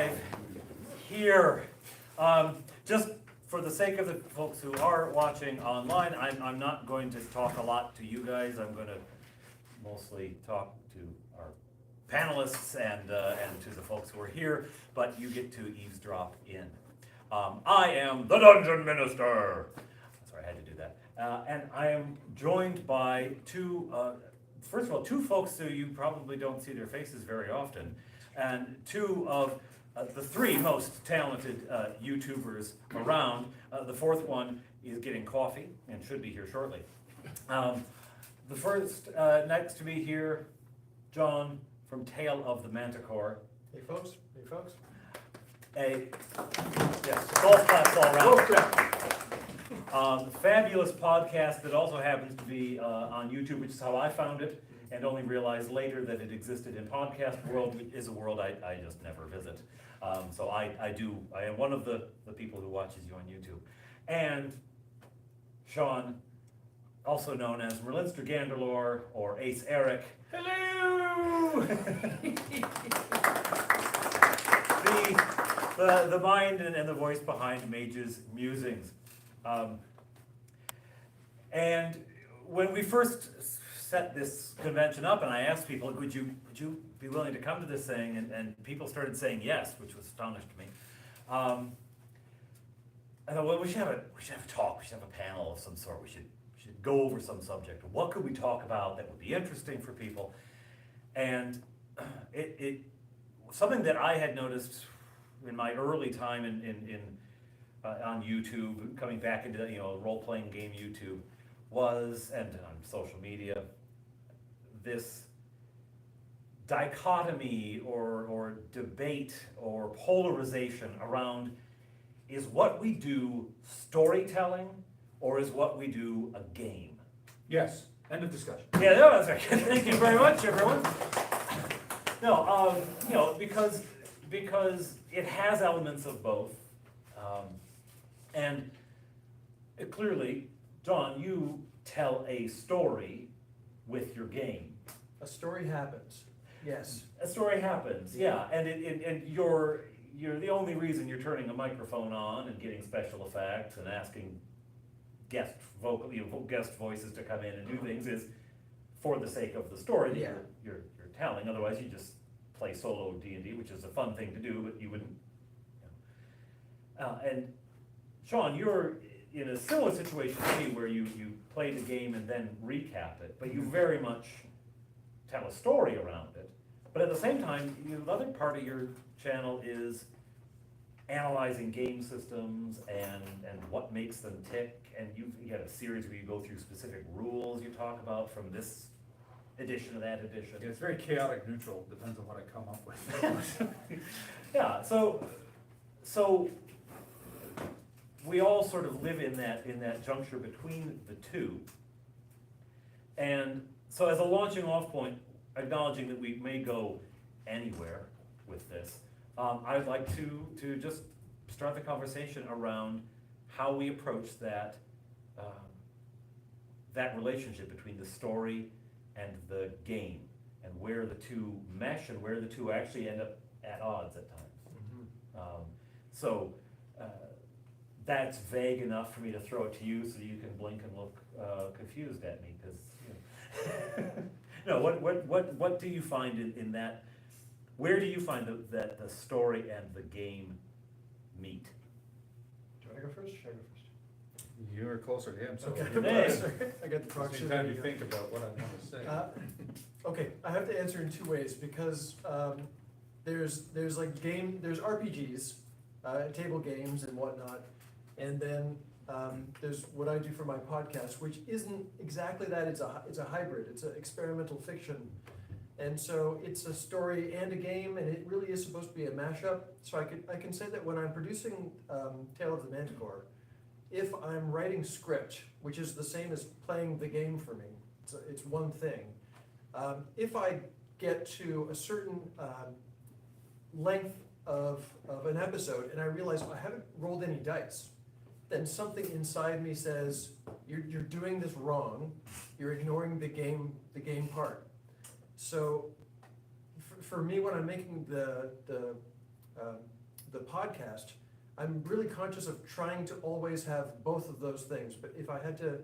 live here. Just for the sake of the folks who are watching online, I'm not going to talk a lot to you guys. I'm going to mostly talk to our panelists and to the folks who are here, but you get to eavesdrop in. I am the Dungeon Minister. Sorry, I had to do that. And I am joined by first of all, two folks who you probably don't see their faces very often, and two of the three most talented YouTubers around. The fourth one is getting coffee and should be here shortly. The first, next to me here, John from Tale of the Manticore. Hey folks, Yes, golf claps all around. Fabulous podcast that also happens to be on YouTube, which is how I found it, and only realized later that it existed in podcast world, which is a world I just never visit. So I am one of the people who watches you on YouTube. And Sean, also known as Merlinster Ganderlore or Ace Eric. hello! The mind and the voice behind Mage's Musings. And when we first set this convention up and I asked people, would you be willing to come to this thing? And people started saying yes, which was astonished me. I thought, well, we should have a talk, we should have a panel of some sort, we should go over some subject. What could we talk about that would be interesting for people? And it something that I had noticed in my early time on YouTube, coming back into role-playing game YouTube, was, and on social media, this dichotomy or debate or polarization around, is what we do storytelling or is what we do a game? Yes, end of discussion. Yeah, no, that's right. Thank you very much, everyone. No, because it has elements of both, and clearly, John, you tell a story with your game. A story happens, yes. A story happens, yeah, and you're the only reason you're turning a microphone on and getting special effects and asking guest voices to come in and do things is for the sake of the story that you're telling. Otherwise, you just play solo D&D, which is a fun thing to do, but you wouldn't. And Sean, you're in a similar situation to me where you play the game and then recap it, but you very much tell a story around it. But at the same time, the other part of your channel is analyzing game systems and what makes them tick, and you had a series where you go through specific rules you talk about from this edition to that edition. Yeah, it's very chaotic neutral, depends on what I come up with. Yeah, so we all sort of live in that juncture between the two. And so as a launching off point, acknowledging that we may go anywhere with this, I'd like to just start the conversation around how we approach that relationship between the story and the game, and where the two mesh and where the two actually end up at odds at times. Mm-hmm. So that's vague enough for me to throw it to you so you can blink and look confused at me, because no, what do you find in that? Where do you find that the story and the game meet? Do you want to go first? Should I go first? You're closer to him, so. Okay. I got the proxy. Same time you think about what I want to say. Okay, I have to answer in two ways, because there's RPGs, table games and whatnot, and then there's what I do for my podcast, which isn't exactly that. It's a hybrid. It's an experimental fiction, and so it's a story and a game, and it really is supposed to be a mashup. So I can say that when I'm producing Tale of the Manticore, if I'm writing script, which is the same as playing the game for me, it's one thing. If I get to a certain length of an episode and I realize I haven't rolled any dice, then something inside me says, you're doing this wrong, you're ignoring the game part. So for me, when I'm making the the podcast, I'm really conscious of trying to always have both of those things, but if I had to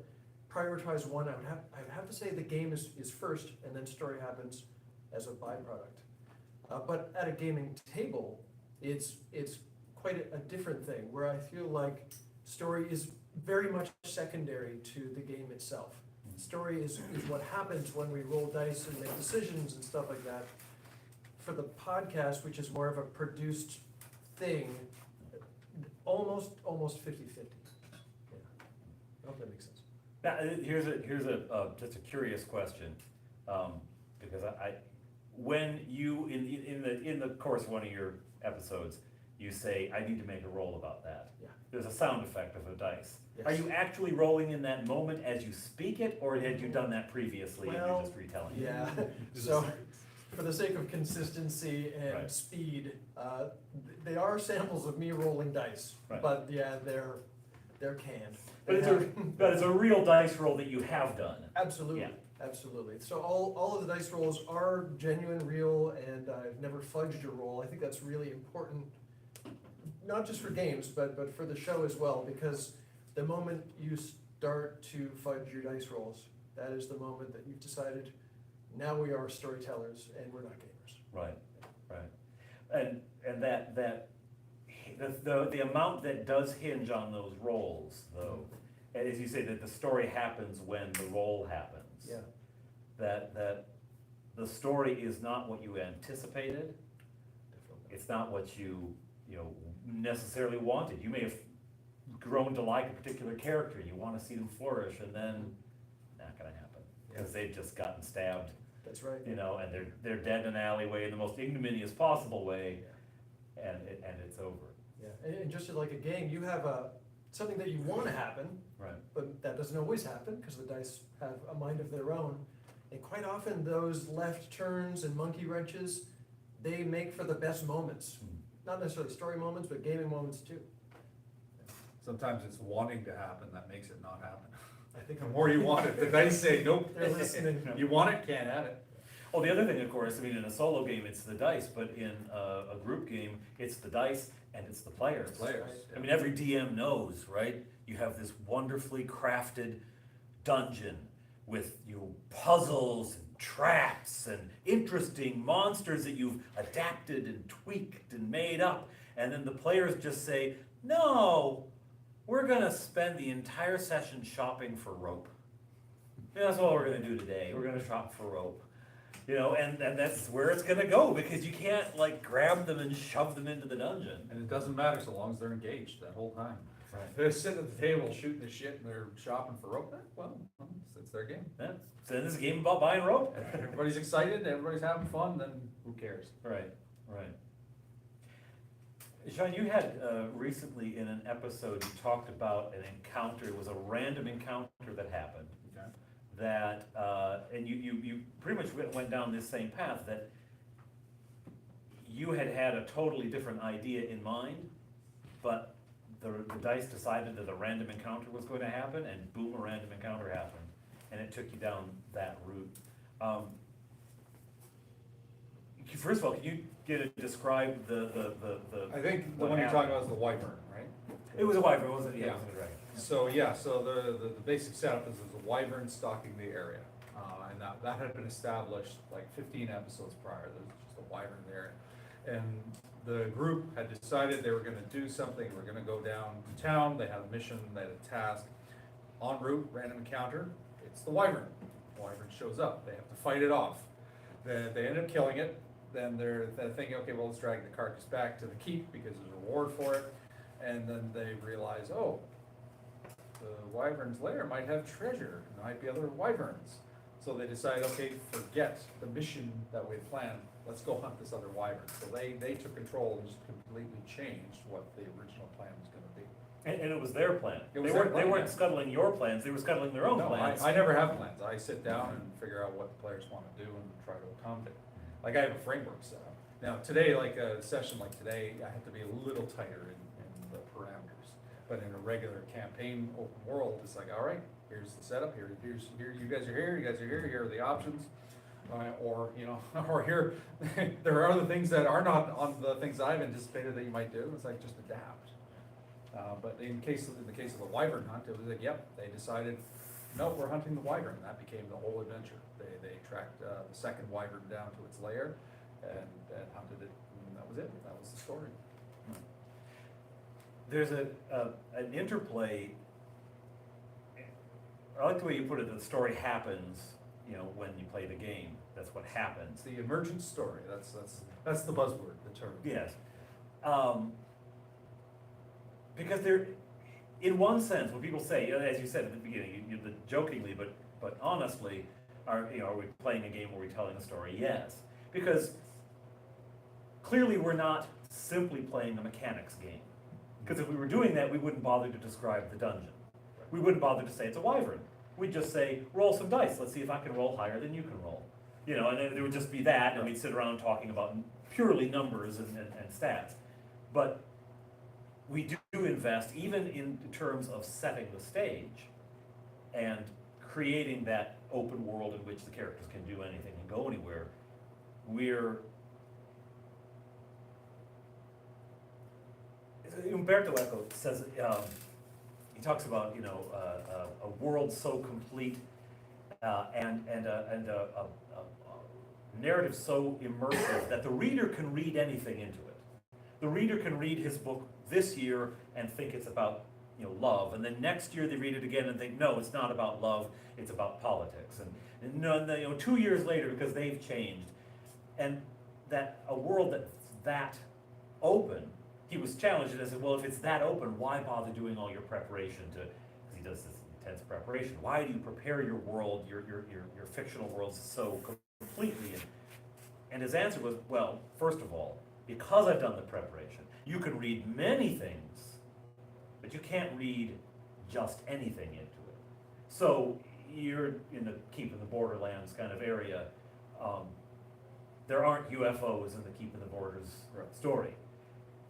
prioritize one, I'd have to say the game is first, and then story happens as a byproduct. But at a gaming table, it's quite a different thing, where I feel like story is very much secondary to the game itself. Story is what happens when we roll dice and make decisions and stuff like that. For the podcast, which is more of a produced thing, almost 50-50. Yeah. I hope that makes sense. Now, here's just a curious question, because when you, in the course of one of your episodes, you say, I need to make a roll about that. Yeah. There's a sound effect of a dice. Yes. Are you actually rolling in that moment as you speak it, or had you done that previously and you're just retelling it? Yeah, so for the sake of consistency and Right. speed, they are samples of me rolling dice, Right. but yeah, they're canned. But it's a real dice roll that you have done. Absolutely, Yeah. absolutely. So all of the dice rolls are genuine, real, and I've never fudged a roll. I think that's really important, not just for games, but for the show as well, because the moment you start to fudge your dice rolls, that is the moment that you've decided, now we are storytellers and we're not gamers. Right, right. And the amount that does hinge on those rolls, though, and as you say, that the story happens when the roll happens. Yeah, That the story is not what you anticipated, definitely. it's not what you necessarily wanted. You may have grown to like a particular character, you wanna see them flourish, and then, not gonna happen. Because they've just gotten stabbed, That's right. and they're dead in an alleyway in the most ignominious possible way, and it's over. Yeah, and just like a game, you have something that you want to happen, Right. but that doesn't always happen because the dice have a mind of their own. And quite often those left turns and monkey wrenches, they make for the best moments. Not necessarily story moments, but gaming moments too. Sometimes it's wanting to happen that makes it not happen. I think The more you want it, the dice say, nope. They're listening. You want it, can't have it. Well, the other thing, of course, I mean, in a solo game, it's the dice, but in a group game, it's the dice and it's the players. Players. I mean, every DM knows, right? You have this wonderfully crafted dungeon with puzzles and traps and interesting monsters that you've adapted and tweaked and made up. And then the players just say, no, we're gonna spend the entire session shopping for rope. Yeah, that's all we're gonna do today. We're gonna shop for rope. And that's where it's gonna go, because you can't like grab them and shove them into the dungeon. And it doesn't matter so long as they're engaged that whole time. Right. If they're sitting at the table shooting the shit and they're shopping for rope, well, it's their game. Yeah. So this is a game about buying rope. If everybody's excited, everybody's having fun, then who cares? Right, right. Sean, you had recently in an episode, you talked about an encounter, it was a random encounter that happened. Okay. That, and you pretty much went down this same path, that you had a totally different idea in mind, but the dice decided that a random encounter was going to happen, and boom, a random encounter happened, and it took you down that route. First of all, can you describe the I think the what one you're talking happened? about is the wyvern, right? It was a wyvern, wasn't it? Yeah. It wasn't a dragon. So the basic setup is there's a wyvern stalking the area. And that had been established like 15 episodes prior, there's just a wyvern there. And the group had decided they were gonna do something, we're gonna go down to town, they had a mission, they had a task. En route, random encounter, it's the wyvern. The wyvern shows up, they have to fight it off. They end up killing it, then they're thinking, okay, well, let's drag the carcass back to the keep because there's a reward for it. And then they realize, oh, the wyvern's lair might have treasure, there might be other wyverns. So they decide, okay, forget the mission that we had planned, let's go hunt this other wyvern. So they took control and just completely changed what the original plan was gonna be. And it was their plan. It was They their plan, weren't yeah. scuttling your plans, they were scuttling their own No, plans. I never have plans, I sit down and figure out what the players wanna do and try to accommodate. Like I have a framework set up. Now today, like a session like today, I have to be a little tighter in the parameters. But in a regular campaign, open world, it's like, all right, here's the setup, here you guys are here, here are the options. or, you know, or here, there are other things that are not on the things that I've anticipated that you might do, it's like, just adapt. But in the case of the wyvern hunt, it was like, yep, they decided, no, we're hunting the wyvern, that became the whole adventure. They tracked, the second wyvern down to its lair, and hunted it, and that was it, that was the story. There's an interplay. I like the way you put it, the story happens, you know, when you play the game. That's what happens. It's the emergent story, that's the buzzword, the term. Yes. Because there, in one sense, when people say, you know, as you said at the beginning, you jokingly, but honestly, are we playing a game where we're telling a story? Yes. Because clearly we're not simply playing a mechanics game. Because if we were doing that, we wouldn't bother to describe the dungeon. We wouldn't bother to say it's a wyvern. We'd just say, roll some dice, let's see if I can roll higher than you can roll. You know, and then there would just be that, and we'd sit around talking about purely numbers and stats. But we do invest, even in terms of setting the stage and creating that open world in which the characters can do anything and go anywhere. Umberto Eco says, he talks about, you know, a world so complete and a narrative so immersive that the reader can read anything into it. The reader can read his book this year and think it's about, you know, love, and then next year they read it again and think, no, it's not about love, it's about politics. And you know, 2 years later, because they've changed, and that a world that's that open, he was challenged and said, well, if it's that open, why bother doing all your preparation to, because he does this intense preparation, why do you prepare your world, your fictional worlds so completely? And his answer was, well, first of all, because I've done the preparation, you can read many things, but you can't read just anything into it. So you're in the Keep in the Borderlands kind of area. There aren't UFOs in the Keep in the Borders story.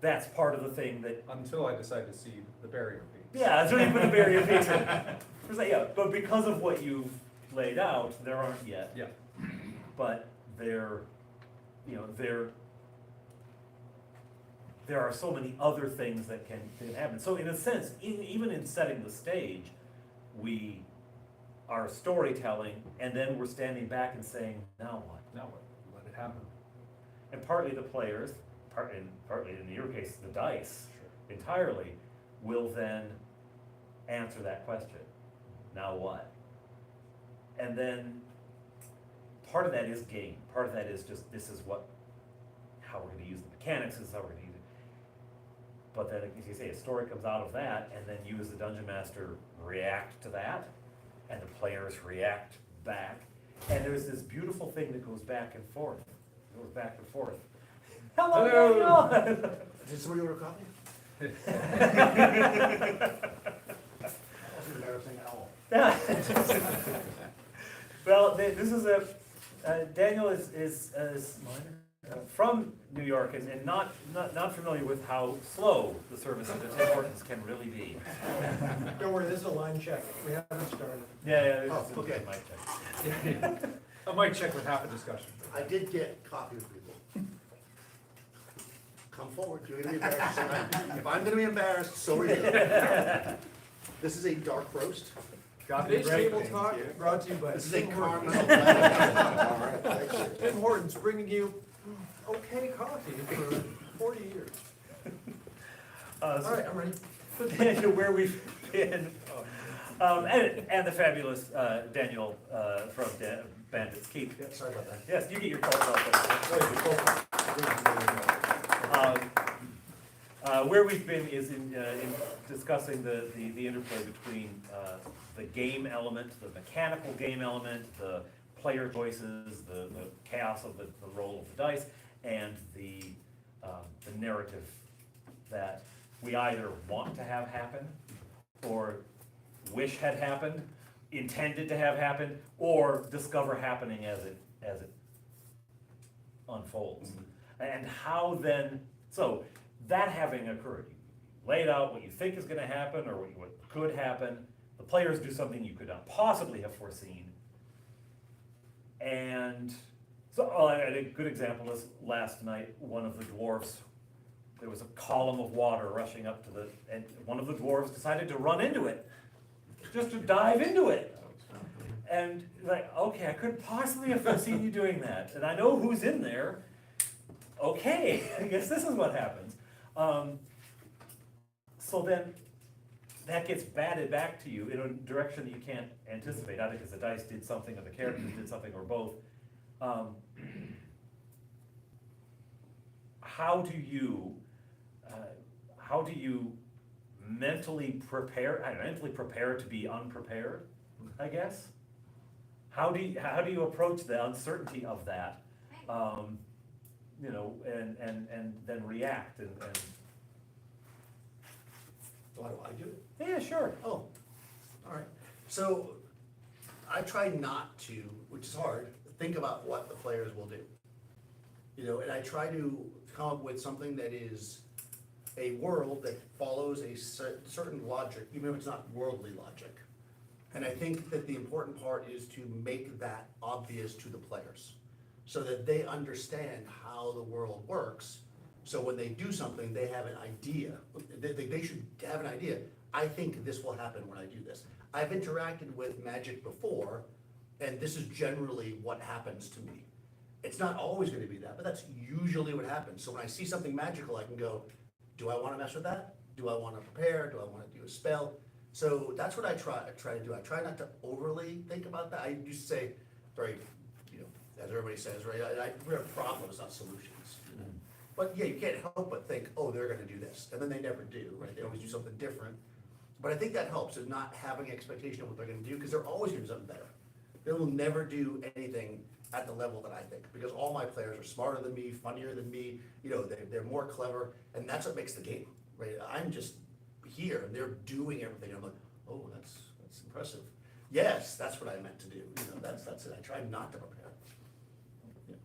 That's part of the thing that... Until I decide to see the barrier piece. Yeah, that's when you put the barrier piece in. Yeah, but because of what you've laid out, there aren't yet. Yeah. But there are so many other things that can happen. So in a sense, even in setting the stage, we are storytelling, and then we're standing back and saying, now what? Now what? Let it happen. And partly the players, partly in your case, the dice, entirely, will then answer that question. Now what? And then part of that is game. Part of that is just, this is how we're gonna use the mechanics, this is how we're gonna use it. But then, as you say, a story comes out of that, and then you as the dungeon master react to that, and the players react back, and there's this beautiful thing that goes back and forth. It goes back and forth. Hello, Daniel! Did somebody order coffee? That's an embarrassing owl. Well, this is Daniel is from New York and not familiar with how slow the service at the Tim Hortons can really be. Don't worry, this is a line check, we haven't started. Yeah, Oh, okay. Mic check. I might check with half a discussion. I did get coffee with people. Come forward, you're gonna be embarrassed tonight. If I'm gonna be embarrassed, so are you. This is a dark roast. Today's table talk brought to you by This is a Tim caramel. Hortons. All right, thank you. Tim Hortons bringing you okay coffee for 40 years. All right, I'm ready. Daniel, where we've been, and the fabulous Daniel from Bandits Keep. Yeah, sorry about that. Yes, you get your calls off. Where we've been is in discussing the interplay between the game element, the mechanical game element, the player choices, the chaos of the roll of the dice, and the narrative that we either want to have happen, or wish had happened, intended to have happened, or discover happening as it unfolds. And how then, so that having occurred, you laid out what you think is going to happen or what could happen, the players do something you could not possibly have foreseen, And so, oh, and a good example is last night, one of the dwarfs, there was a column of water rushing up to the, and one of the dwarves decided to run into it, just to dive into it. And like, okay, I couldn't possibly have foreseen you doing that, and I know who's in there. Okay, I guess this is what happens. So then, that gets batted back to you in a direction that you can't anticipate, either because the dice did something or the characters did something or both. How do you mentally prepare? I don't know, mentally prepare to be unprepared, I guess. How do you approach the uncertainty of that? You know, and then react and. Why do I do it? Yeah, sure. Oh, all right. So I try not to, which is hard, think about what the players will do. You know, and I try to come up with something that is a world that follows a certain logic, even if it's not worldly logic. And I think that the important part is to make that obvious to the players, so that they understand how the world works. So when they do something, they have an idea. They should have an idea. I think this will happen when I do this. I've interacted with magic before, and this is generally what happens to me. It's not always gonna be that, but that's usually what happens. So when I see something magical, I can go, do I wanna mess with that? Do I wanna prepare? Do I wanna do a spell? So that's what I try to do. I try not to overly think about that. I used to say, very, you know, as everybody says, right, we're problems, not solutions. You know? But yeah, you can't help but think, oh, they're gonna do this, and then they never do, right? They always do something different. But I think that helps, is not having expectation of what they're gonna do, because they're always gonna do something better. They will never do anything at the level that I think, because all my players are smarter than me, funnier than me, you know, they're more clever, and that's what makes the game, right? I'm just here, and they're doing everything, I'm like, oh, that's impressive. Yes, that's what I meant to do, you know, that's it, I try not to prepare. Yeah.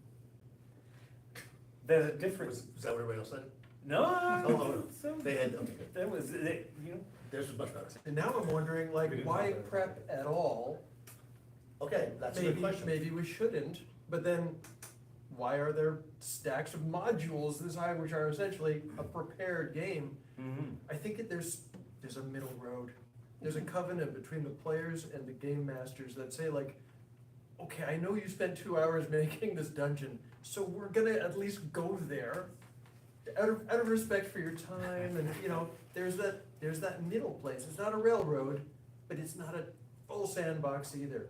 There's a difference. Is that what everybody else said? No, Oh, so, They had, okay, good. that was, it, you know, Theirs was much better. And now I'm wondering, We like, didn't why have that. prep at all? Okay, that's a good question. Maybe we shouldn't, but then why are there stacks of modules this high, which are essentially a prepared game? I think that there's a middle road. There's a covenant between the players and the game masters that say like, okay, I know you spent 2 hours making this dungeon, so we're gonna at least go there out of respect for your time, and you know, there's that middle place. It's not a railroad, but it's not a full sandbox either.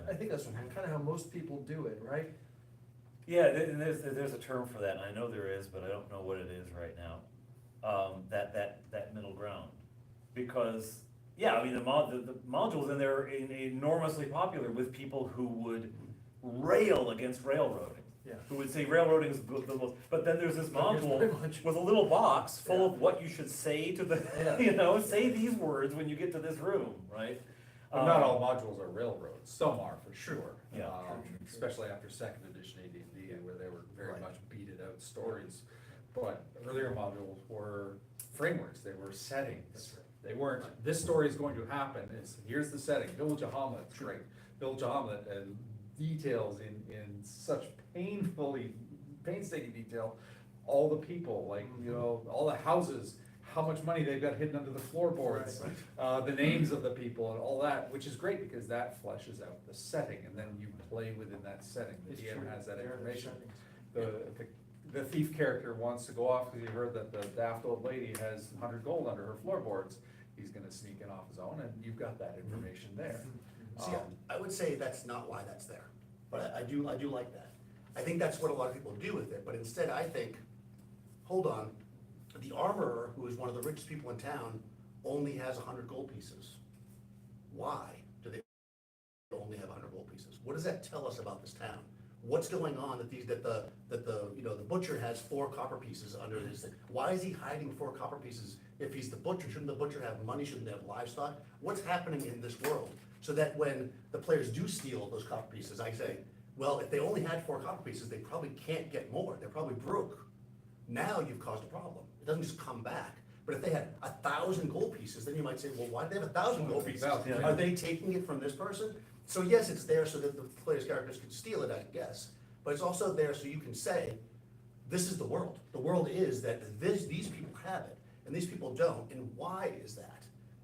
I think that's kind of how most people do it, right? yeah, and there's a term for that, and I know there is, but I don't know what it is right now. That middle ground, because, yeah, I mean, the modules in there are enormously popular with people who would rail against railroading. Yeah. Who would say railroading is the most, but then there's this But here's my module module. with a little box full Yeah. of what you should say to the, Yeah. you know, say these words when you get to this room, right? But not all modules are railroads, some are for sure. Yeah. Especially after second edition AD&D, where they were very Right. much beated out stories. But earlier modules were frameworks, they were settings. They weren't, this story is going to happen, it's, here's the setting, Village of Hamlet, great. Village of Hamlet, and details in such painstaking detail, all the people, like, you know, all the houses, how much money they've got hidden under the floorboards, the names of the people and all that, which is great because that fleshes out the setting, and then you play within that setting, the It's DM true. has that There are information. settings. The thief character wants to go off because he heard that the daft old lady has 100 gold under her floorboards, he's gonna sneak in off his own, and you've got that information there. See, I would say that's not why that's there, but I do like that. I think that's what a lot of people do with it, but instead I think, hold on, the armorer, who is one of the richest people in town, only has 100 gold pieces. Why do they only have 100 gold pieces? What does that tell us about this town? What's going on that the butcher has 4 copper pieces under his thing? Why is he hiding 4 copper pieces if he's the butcher? Shouldn't the butcher have money? Shouldn't they have livestock? What's happening in this world? So that when the players do steal those copper pieces, I say, well, if they only had 4 copper pieces, they probably can't get more. They're probably broke. Now you've caused a problem. It doesn't just come back. But if they had 1,000 gold pieces, then you might say, well, why do they have 1,000 gold pieces? Yeah. Are they taking it from this person? So yes, it's there so that the player's characters can steal it, I guess, but it's also there so you can say, this is the world. The world is that these people have it, and these people don't, and why is that?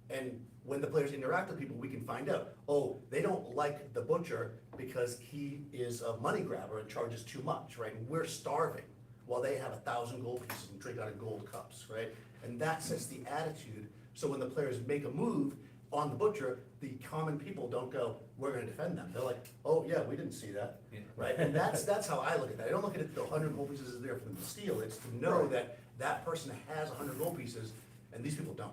And when the players interact with people, we can find out, oh, they don't like the butcher because he is a money grabber and charges too much, right? And we're starving while they have 1,000 gold pieces and drink out of gold cups, right? And that sets the attitude, so when the players make a move on the butcher, the common people don't go, we're gonna defend them. They're like, oh, yeah, we didn't see that, right? And that's how I look at that. I don't look at it, the 100 gold pieces is there for them to steal. It's to know that that person has 100 gold pieces and these people don't.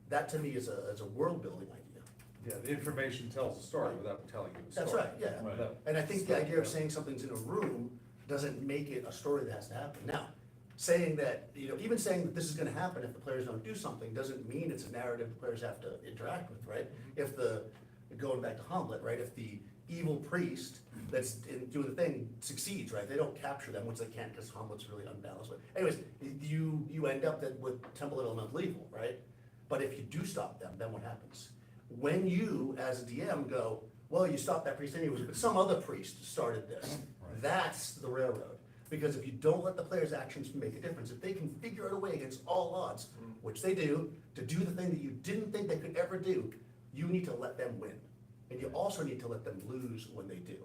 That to me is a world building idea. Yeah, the information tells a story without telling you a story. That's right, yeah. Right. And I think the idea of saying something's in a room doesn't make it a story that has to happen. Now, saying that, even saying that this is gonna happen if the players don't do something doesn't mean it's a narrative the players have to interact with, right? If going back to Hamlet, right, if the evil priest that's doing the thing succeeds, right, they don't capture them, which they can't because Hamlet's really unbalanced. But anyways, you end up with Temple Elemental Evil, right? But if you do stop them, then what happens? When you, as a DM, go, well, you stopped that priest anyways, but some other priest started this, that's the railroad. Because if you don't let the players' actions make a difference, if they can figure out a way against all odds, which they do, to do the thing that you didn't think they could ever do, you need to let them win. And you also need to let them lose when they do.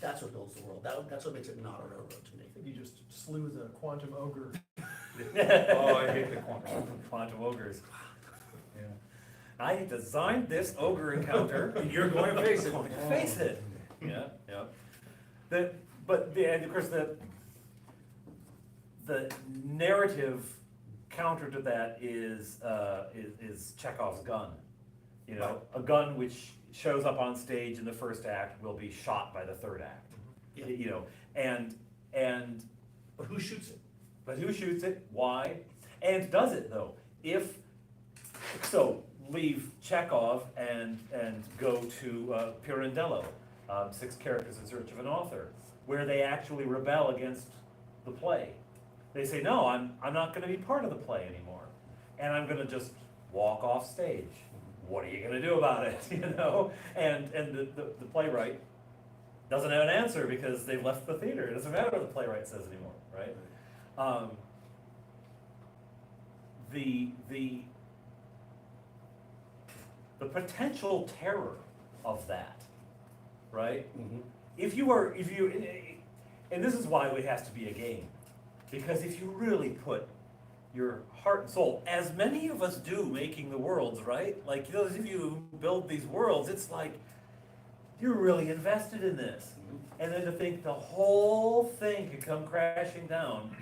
That's what builds the world. That's what makes it not a railroad to me. I think you just slew the quantum ogre. Oh, I hate the quantum. Quantum ogres. Yeah. I designed this ogre encounter, and you're going to face it. Face it. Yeah, yeah. And of course, the narrative counter to that is Chekhov's gun. A gun which shows up on stage in the first act will be shot by the third act. Yeah. And But who shoots it? but who shoots it? Why? And does it though? So leave Chekhov and go to Pirandello, 6 Characters in Search of an Author, where they actually rebel against the play. They say, no, I'm not gonna be part of the play anymore, and I'm gonna just walk off stage. What are you gonna do about it, And the playwright doesn't have an answer because they've left the theater. It doesn't matter what the playwright says anymore, right? The potential terror of that, right? Mm-hmm. And this is why it has to be a game, because if you really put your heart and soul, as many of us do making the worlds, right? Like those of you who build these worlds, it's like you're really invested in this. And then to think the whole thing could come crashing down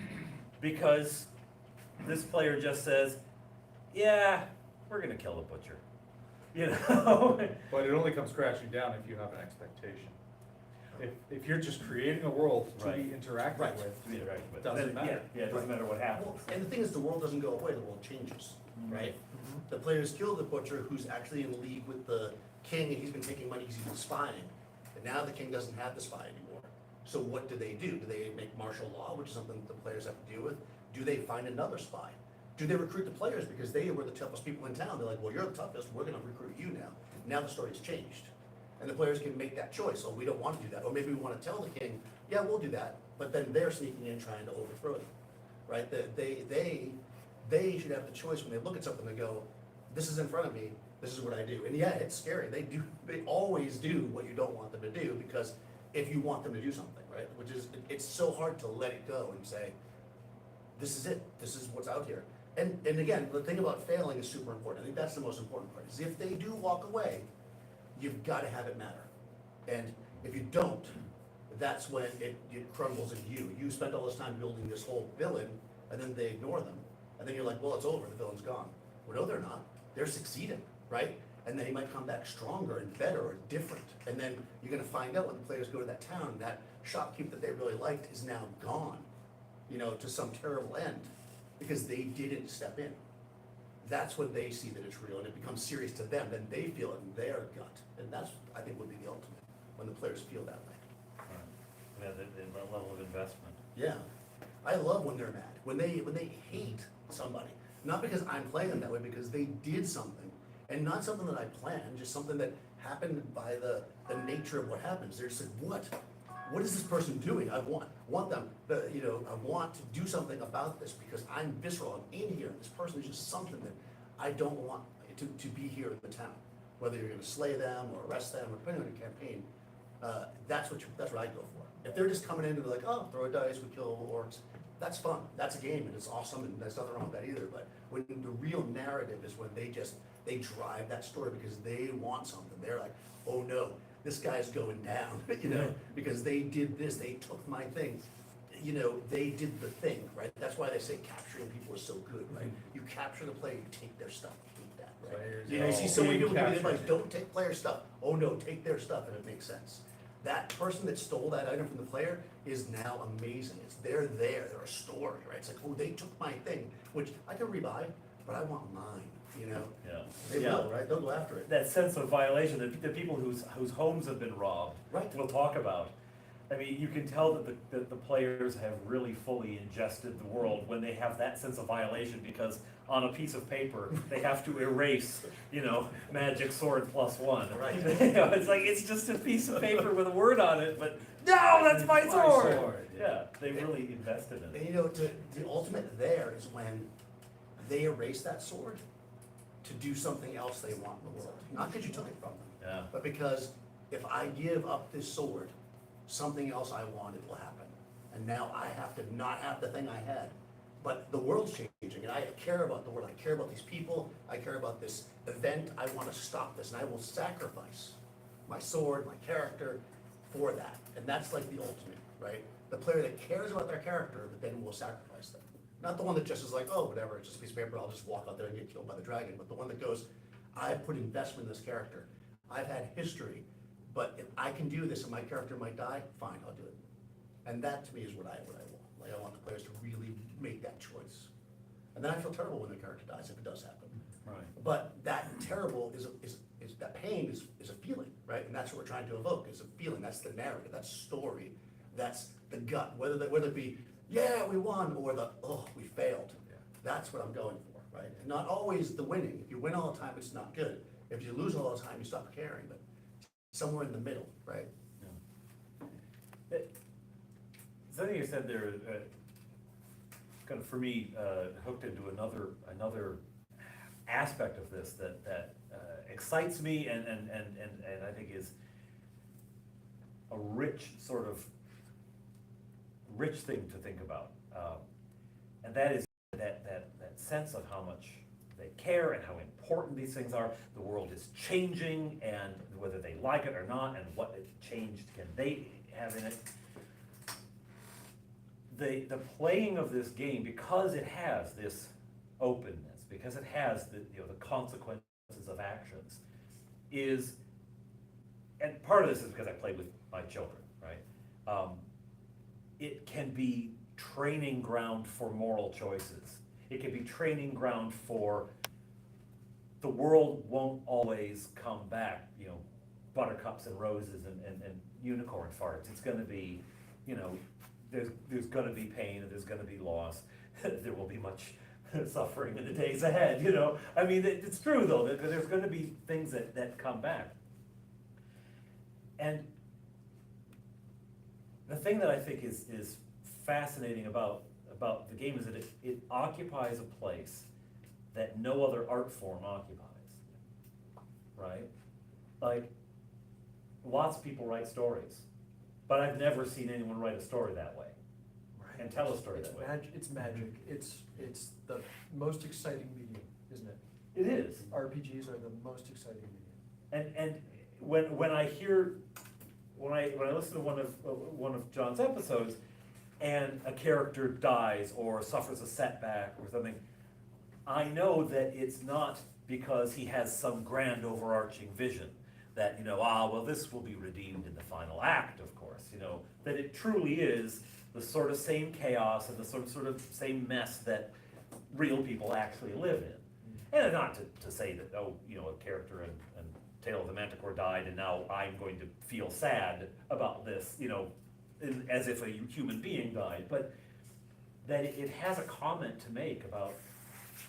because this player just says, yeah, we're gonna kill the butcher. But it only comes crashing down if you have an expectation. If you're just creating a world to Right. be interacted Right. with, To be interacted with. Doesn't matter. Yeah, it doesn't matter what happens. Well, and the thing is, the world doesn't go away, the world changes, right? The players kill the butcher who's actually in league with the king, and he's been taking money because he's been spying. And now the king doesn't have the spy anymore. So what do? Do they make martial law, which is something that the players have to deal with? Do they find another spy? Do they recruit the players because they were the toughest people in town? They're like, well, you're the toughest, we're gonna recruit you now. Now the story's changed. And the players can make that choice, oh, we don't wanna do that, or maybe we wanna tell the king, yeah, we'll do that, but then they're sneaking in trying to overthrow you, right? They should have the choice when they look at something and go, this is in front of me, this is what I do. And yeah, it's scary, they always do what you don't want them to do, because if you want them to do something, right? Which is, it's so hard to let it go and say, this is it, this is what's out here. And again, the thing about failing is super important. I think that's the most important part, is if they do walk away, you've gotta have it matter. And if you don't, that's when it crumbles in you. You spent all this time building this whole villain, and then they ignore them. And then you're like, well, it's over, the villain's gone. Well, no, they're not. They're succeeding, right? And then he might come back stronger and better or different. And then you're gonna find out when the players go to that town, that shopkeep that they really liked is now gone, to some terrible end, because they didn't step in. That's when they see that it's real and it becomes serious to them, then they feel it in their gut. And that's, I think, would be the ultimate, when the players feel that way. Yeah, the level of investment. Yeah, I love when they're mad, when they hate somebody, not because I'm playing them that way, because they did something, and not something that I planned, just something that happen by the nature of what happens. They're just like, what is this person doing? I want them, I want to do something about this because I'm visceral, I'm in here, and this person is just something that I don't want to be here in the town. Whether you're gonna slay them or arrest them, or depending on your campaign, that's what I go for. If they're just coming in and they're like, oh, throw a dice, we kill orcs, that's fun, that's a game, and it's awesome, and there's nothing wrong with that either, but when the real narrative is when they drive that story because they want something, they're like, oh no, this guy's going down, because they did this, they took my thing, they did the thing, right? That's why they say capturing people is so good, right? You capture the player, you take their stuff, you hate that, right? Players You see so many being people give advice, captured. don't take player stuff, oh no, take their stuff, and it makes sense. That person that stole that item from the player is now amazing, they're a story, right? It's like, oh, they took my thing, which I can rebuy, but I want mine, Yeah. They Yeah. will, right? They'll go after it. That sense of violation, the people whose homes have been robbed, Right. we'll talk about. I mean, you can tell that the players have really fully ingested the world when they have that sense of violation, because on a piece of paper, they have to erase, magic sword +1. Right. It's like, it's just a piece of paper with a word on it, but, no, that's my My sword! sword, yeah. Yeah, they really invested in it. And the ultimate there is when they erase that sword to do something else they want in the world. Not because you took it from them, Yeah, but because if I give up this sword, something else I wanted will happen. And now I have to not have the thing I had. But the world's changing, and I care about the world, I care about these people, I care about this event, I want to stop this, and I will sacrifice my sword, my character, for that. And that's like the ultimate, right? The player that cares about their character, but then will sacrifice them. Not the one that just is like, oh, whatever, it's just a piece of paper, I'll just walk out there and get killed by the dragon, but the one that goes, I put investment in this character, I've had history, but if I can do this and my character might die, fine, I'll do it. And that to me is what I want. Like, I want the players to really make that choice. And then I feel terrible when the character dies, if it does happen. right. But that terrible is that pain is a feeling, right? And that's what we're trying to evoke, is a feeling, that's the narrative, that's story, that's the gut, whether it be, yeah, we won, or oh, we failed. That's what I'm going for, right? And not always the winning. If you win all the time, it's not good. If you lose all the time, you stop caring, but somewhere in the middle, right? Something you said there, kind of for me, hooked into another aspect of this that excites me and I think is a rich thing to think about, and that is that sense of how much they care and how important these things are. The world is changing, and whether they like it or not, and what change can they have in it. The playing of this game, because it has this openness, because it has the consequences of actions, and part of this is because I play with my children, right? It can be training ground for moral choices. It can be training ground for the world won't always come back, buttercups and roses and unicorn farts. It's gonna be, there's gonna be pain and there's gonna be loss. There will be much suffering in the days ahead, I mean, it's true though, that there's gonna be things that come back. And the thing that I think is fascinating about the game is that it occupies a place that no other art form occupies, right? Like, lots of people write stories, but I've never seen anyone write a story that way and tell a story It's that way. It's magic. It's the most exciting medium, isn't it? It is. RPGs are the most exciting medium. And when I listen to one of John's episodes, and a character dies or suffers a setback or something, I know that it's not because he has some grand overarching vision that, well, this will be redeemed in the final act, of course, that it truly is the sort of same chaos and the sort of same mess that real people actually live in. And not to say that, a character in Tale of the Manticore died and now I'm going to feel sad about this, as if a human being died, but that it has a comment to make about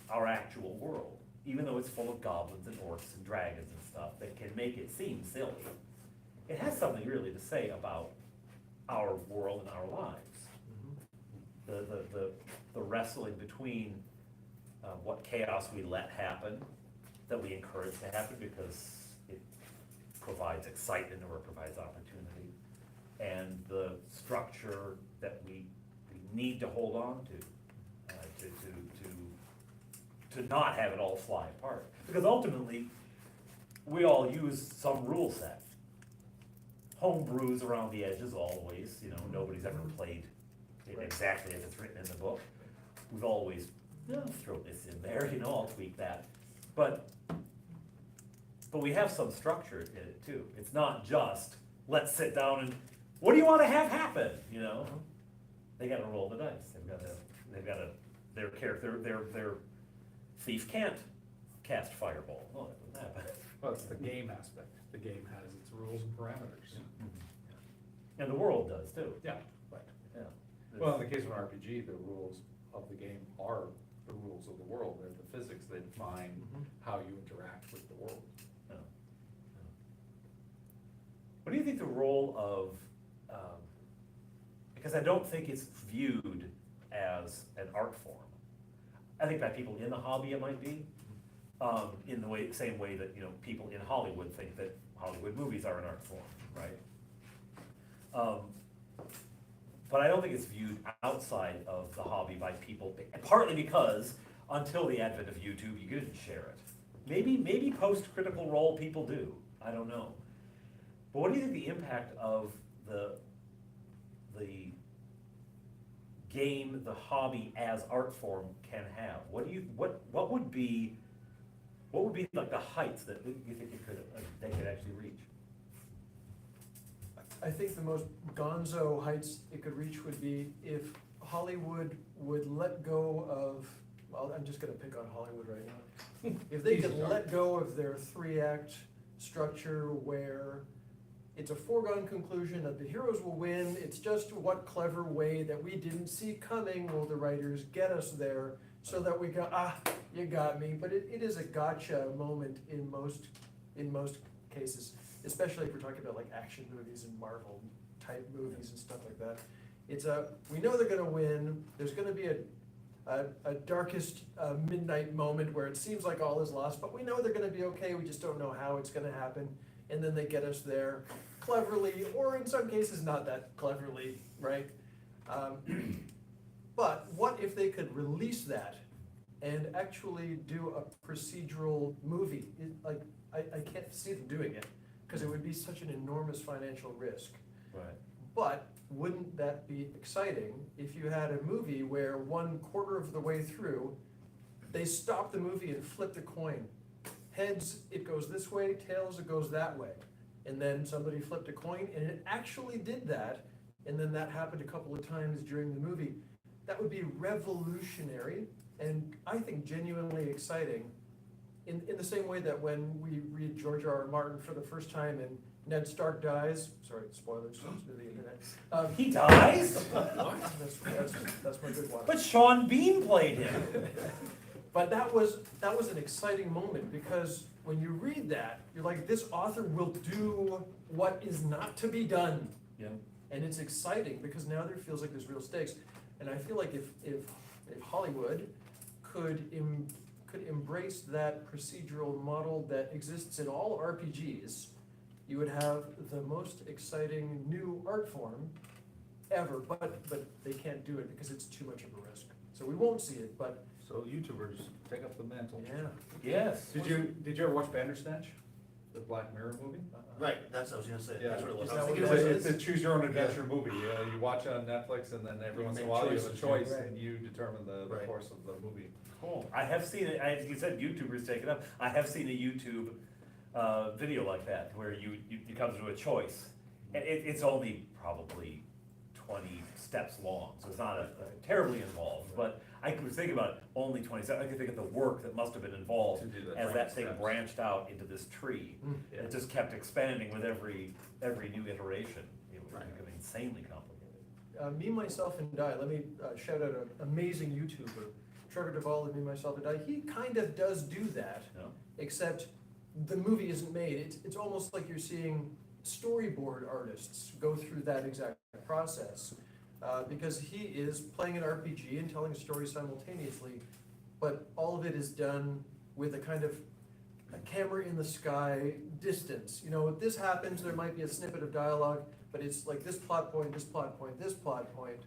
our actual world even though it's full of goblins and orcs and dragons and stuff that can make it seem silly, it has something really to say about our world and our lives. The wrestling between what chaos we let happen, that we encourage to happen because it provides excitement or it provides opportunity, and the structure that we need to hold on to not have it all fly apart. Because ultimately, we all use some rule set. Home brews around the edges always, you know, nobody's ever played it exactly as it's written in the book. We've always, throw this in there, you know, I'll tweak that. But we have some structure in it too. It's not just, let's sit down and, what do you wanna have happen, you know? They gotta roll the dice, they've gotta, their character, their thief can't cast fireball, oh, that doesn't happen. Well, it's the game aspect. The game has its rules and parameters. And the world does too. Yeah, right. Yeah. Well, in the case of an RPG, the rules of the game are the rules of the world. They're the physics that define how you interact with the world. Yeah. What do you think the role of, because I don't think it's viewed as an art form. I think by people in the hobby it might be, in the same way that, you know, people in Hollywood think that Hollywood movies are an art form, right? But I don't think it's viewed outside of the hobby by people, partly because until the advent of YouTube, you couldn't share it. Maybe post-Critical Role people do, I don't know. But what do you think the impact of the game, the hobby as art form can have? What would be like the heights that you think they could actually reach? I think the most gonzo heights it could reach would be if Hollywood would let go of, well, I'm just gonna pick on Hollywood right now. If they could let go of their 3-act structure where it's a foregone conclusion that the heroes will win, it's just what clever way that we didn't see coming will the writers get us there so that we go, you got me. But it is a gotcha moment in most cases, especially if we're talking about like action movies and Marvel type movies and stuff like that. It's we know they're gonna win, there's gonna be a darkest midnight moment where it seems like all is lost, but we know they're gonna be okay, we just don't know how it's gonna happen. And then they get us there cleverly, or in some cases not that cleverly, right? But what if they could release that and actually do a procedural movie? I can't see them doing it, because it would be such an enormous financial risk. Right. But wouldn't that be exciting if you had a movie where 1/4 of the way through, they stop the movie and flip the coin. Heads, it goes this way, tails, it goes that way. And then somebody flipped a coin and it actually did that, and then that happened a couple of times during the movie. That would be revolutionary and I think genuinely exciting, in the same way that when we read George R.R. Martin for the first time and Ned Stark dies, sorry, spoilers to the internet. He dies? That's my good one. But Sean Bean played him. But that was an exciting moment, because when you read that, you're like, this author will do what is not to be done. Yeah. And it's exciting because now there feels like there's real stakes. And I feel like if Hollywood could embrace that procedural model that exists in all RPGs, you would have the most exciting new art form ever. But they can't do it because it's too much of a risk. So we won't see it, but So YouTubers take up the mantle. yeah. Yes. Did you ever watch Bandersnatch, the Black Mirror movie? Right, that's what I was gonna say, that's what it was. Is I was that what thinking it about is? It's a choose your own adventure movie. You watch it on Netflix, and then every You once in a make while you have a choices, choice, right. and you determine the Right. course of the movie. Cool. I have seen it, you said YouTubers take it up. I have seen a YouTube video like that, where you come to a choice. And it's only probably 20 steps long, so it's not terribly involved, but I was thinking about it, only 20 steps. I could think of the work that must have been involved To do the as that thing steps. branched out into this tree. Yeah. It just kept expanding with every new iteration. It was Right. becoming insanely complicated. Me, myself, and I, let me shout out an amazing YouTuber, Trevor Duvall and Me, Myself, and I, he kind of does do that, No? except the movie isn't made. It's almost like you're seeing storyboard artists go through that exact process. Because he is playing an RPG and telling a story simultaneously, but all of it is done with a kind of a camera in the sky distance. You know, if this happens, there might be a snippet of dialogue, but it's like this plot point, this plot point, this plot point.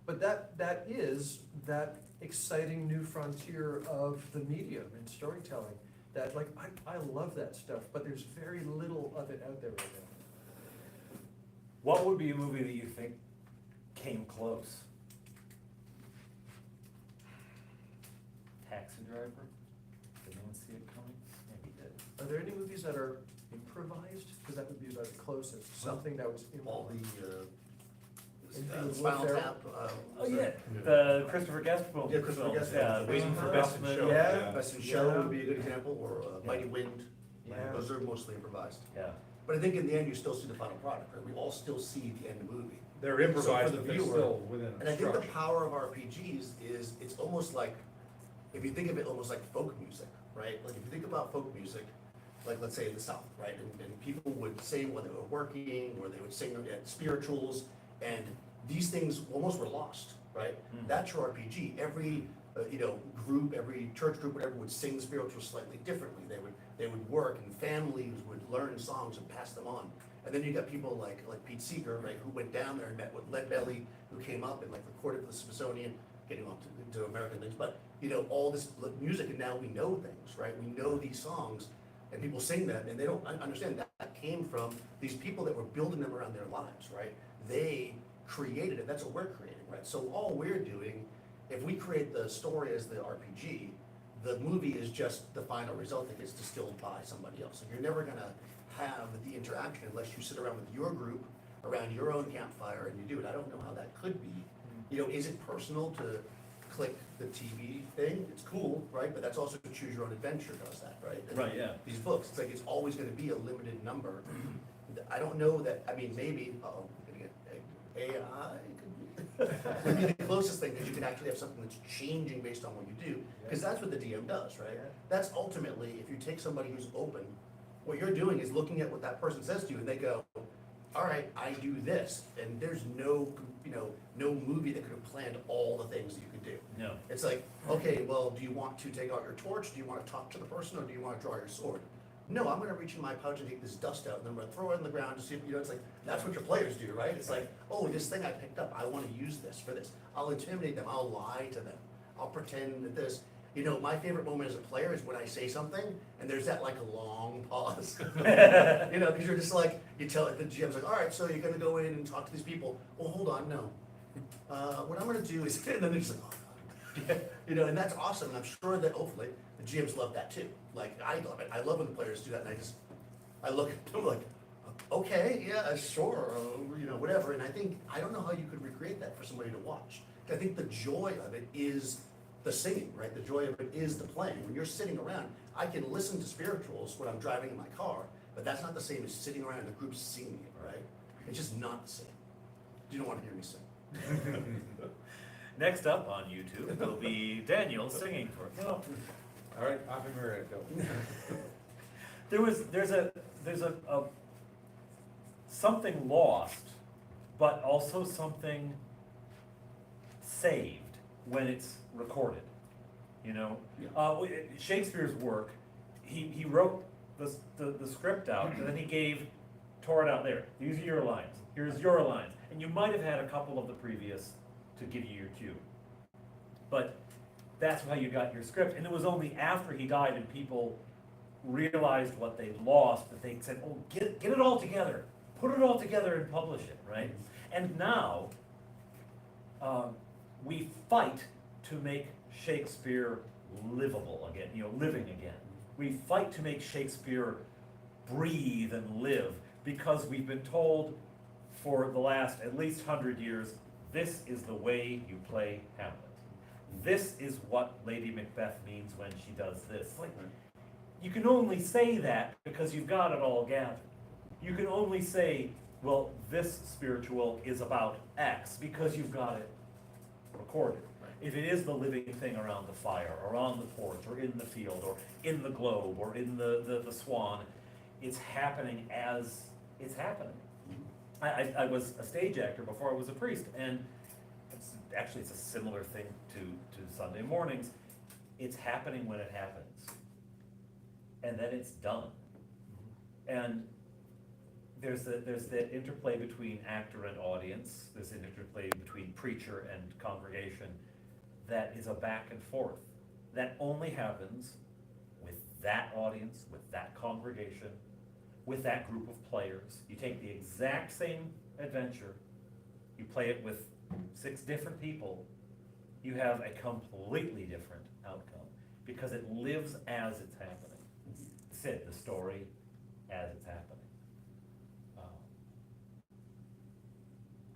But that is that exciting new frontier of the medium and storytelling. That, like, I love that stuff, but there's very little of it out there right now. What would be a movie that you think came close? Taxi Driver? Did anyone see it coming? Maybe did. Are there any movies that are improvised? Because that would be about the closest, something that was All improvised. the, Anything with Spinal Will Ferrell? Tap. Oh, yeah, the Christopher Guest film. Yeah, Christopher films, Guest Yeah, films. Waiting for Uh-huh. Best in Show. Yeah. Best in Show Yeah. would be a good example, or Mighty Wind. Yeah. Those are mostly improvised. Yeah. But I think in the end, you still see the final product, right? We all still see the end of the movie. They're improvised, So for the but they're viewer- still within a And I think the structure. power of RPGs is, it's almost like, if you think of it almost like folk music, right? Like if you think about folk music, like let's say in the South, right? And people would sing when they were working, or they would sing at spirituals, and these things almost were lost, right? Mm. That's your RPG. Every, group, every church group, whatever, would sing spirituals slightly differently. They would work, and families would learn songs and pass them on. And then you got people like Pete Seeger, right, who went down there and met with Leadbelly, who came up and like recorded for the Smithsonian, getting on to American things. But, all this music, and now we know things, right? We know these songs, and people sing them, and they don't understand that came from these people that were building them around their lives, right? They created it. That's what we're creating, right? So all we're doing, if we create the story as the RPG, the movie is just the final result that gets distilled by somebody else. And you're never gonna have the interaction unless you sit around with your group, around your own campfire, and you do it. I don't know how that could be. Is it personal to click the TV thing? It's cool, right? But that's also Choose Your Own Adventure does that, right? And Right, yeah. These books, it's like it's always gonna be a limited number. I don't know that, maybe, gonna get AI could be the closest thing, because you can actually have something that's changing based on what you do, because that's what the DM does, right? Yeah. That's ultimately, if you take somebody who's open, what you're doing is looking at what that person says to you, and they go, all right, I do this, and there's no movie that could have planned all the things that you could do. No. It's like, okay, well, do you want to take out your torch, do you want to talk to the person, or do you want to draw your sword? No, I'm gonna reach in my pouch and take this dust out, and then I'm gonna throw it on the ground to see if, it's like, that's what your players do, right? It's like, oh, this thing I picked up, I wanna use this for this. I'll intimidate them, I'll lie to them, I'll pretend that this, my favorite moment as a player is when I say something, and there's that like long pause. Cause you're just like, you tell the GM's like, all right, so you're gonna go in and talk to these people, well, hold on, no. What I'm gonna do is, and then they're just like, oh, God. And that's awesome, and I'm sure that hopefully the GMs love that too. Like, I love it. I love when the players do that, and I look at them like, okay, yeah, sure, whatever. And I don't know how you could recreate that for somebody to watch. I think the joy of it is the singing, right? The joy of it is the playing. When you're sitting around, I can listen to spirituals when I'm driving in my car, but that's not the same as sitting around in a group singing it, right? It's just not the same. You don't want to hear me sing. Next up on YouTube will be Daniel singing for us. All right, Ave Maria, go. There's a something lost, but also something saved when it's recorded. Shakespeare's work, he wrote the script out, and then he tore it out there. These are your lines. Here's your lines, and you might have had a couple of the previous to give you your cue, but that's how you got your script. And it was only after he died and people realized what they'd lost that they said, oh, get it all together, put it all together and publish it, right? And now we fight to make Shakespeare livable again, living again. We fight to make Shakespeare breathe and live, because we've been told for the last at least 100 years, this is the way you play Hamlet. This is what Lady Macbeth means when she does this. Like, you can only say that because you've got it all gathered. You can only say, well, this spiritual is about X because you've got it recorded. if it is the living thing around the fire, or on the porch, or in the field, or in the globe, or in the swan, it's happening as it's happening. I was a stage actor before I was a priest, and it's a similar thing to Sunday mornings. It's happening when it happens, and then it's done. And there's that interplay between actor and audience, there's an interplay between preacher and congregation, that is a back and forth. That only happens with that audience, with that congregation, with that group of players. You take the exact same adventure, you play it with 6 different people, you have a completely different outcome, because it lives as it's happening. Sid, the story as it's happening.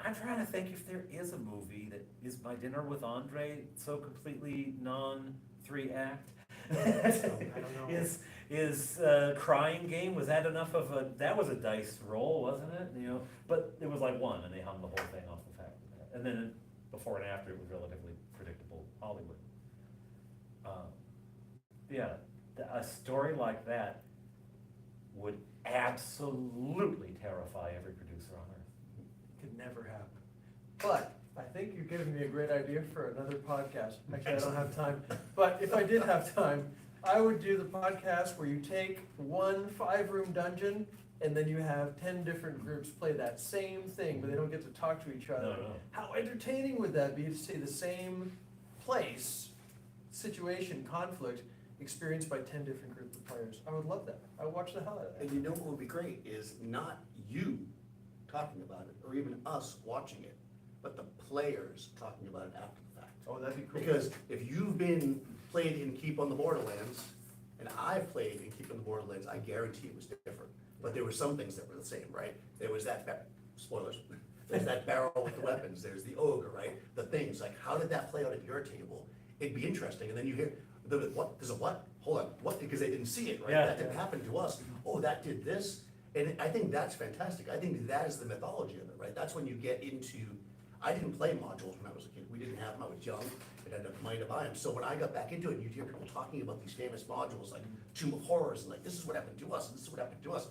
I'm trying to think if there is a movie that is My Dinner with Andre, so completely non-3 act. I don't know. Is Crying Game, was that enough of that was a dice roll, wasn't it? You know, but it was like one, and they hung the whole thing off the fact of that. And then before and after, it was relatively predictable Hollywood. Yeah, a story like that would absolutely terrify every producer on earth. Could never happen. But I think you're giving me a great idea for another podcast. Actually, I don't have time. But if I did have time, I would do the podcast where you take one 5-room dungeon and then you have 10 different groups play that same thing, but they don't get to talk to each other. No. How entertaining would that be to see the same place, situation, conflict, experienced by 10 different groups of players? I would love that. I would watch the hell out of that. And you know what would be great is not you talking about it, or even us watching it, but the players talking about it after the fact. Oh, that'd be cool. Because if you've been played in Keep on the Borderlands, and I've played in Keep on the Borderlands, I guarantee it was different. But there were some things that were the same, right? There was that, spoilers, there's that barrel with the weapons, there's the ogre, right? The things, like, how did that play out at your table? It'd be interesting, and then you hear, what, there's a what? Hold on, what? Because they didn't see it, right? Yeah. That didn't happen to us. Oh, that did this. And I think that's fantastic. I think that is the mythology of it, right? That's when you get into, I didn't play modules when I was a kid. We didn't have them, I was young, and I had money to buy them. So when I got back into it, you'd hear people talking about these famous modules like Tomb of Horrors, and like, this is what happened to us, and this is what happened to us.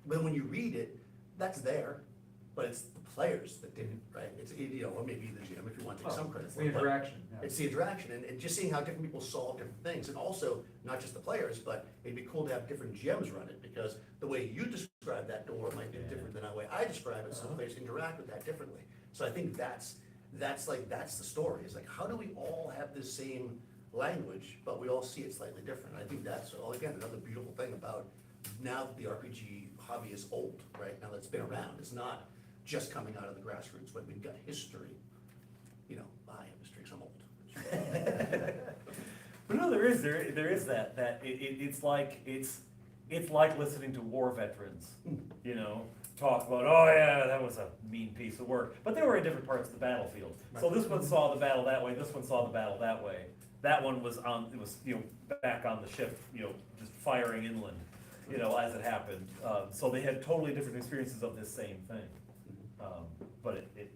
But when you read it, that's there, but it's the players that didn't, right? It's, you know, or maybe the GM if you want to take some credit for The it. but interaction, yeah. It's the interaction, and just seeing how different people solve different things, and also, not just the players, but it'd be cool to have different GMs run it, because the way you describe that door might be different than the way I describe it, so players interact with that differently. So I think that's the story, is like, how do we all have the same language, but we all see it slightly different? I think that's, well, again, another beautiful thing about now that the RPG hobby is old, right? Now that it's been around, it's not just coming out of the grassroots, but we've got history. You know, I have history, 'cause I'm old. But no, there is that it's like listening to war veterans, you know, talk about, oh yeah, that was a mean piece of work, but they were in different parts of the battlefield. So this one saw the battle that way, this one saw the battle that way. That one was you know, back on the ship, you know, just firing inland, you know, as it happened. So they had totally different experiences of this same thing. But it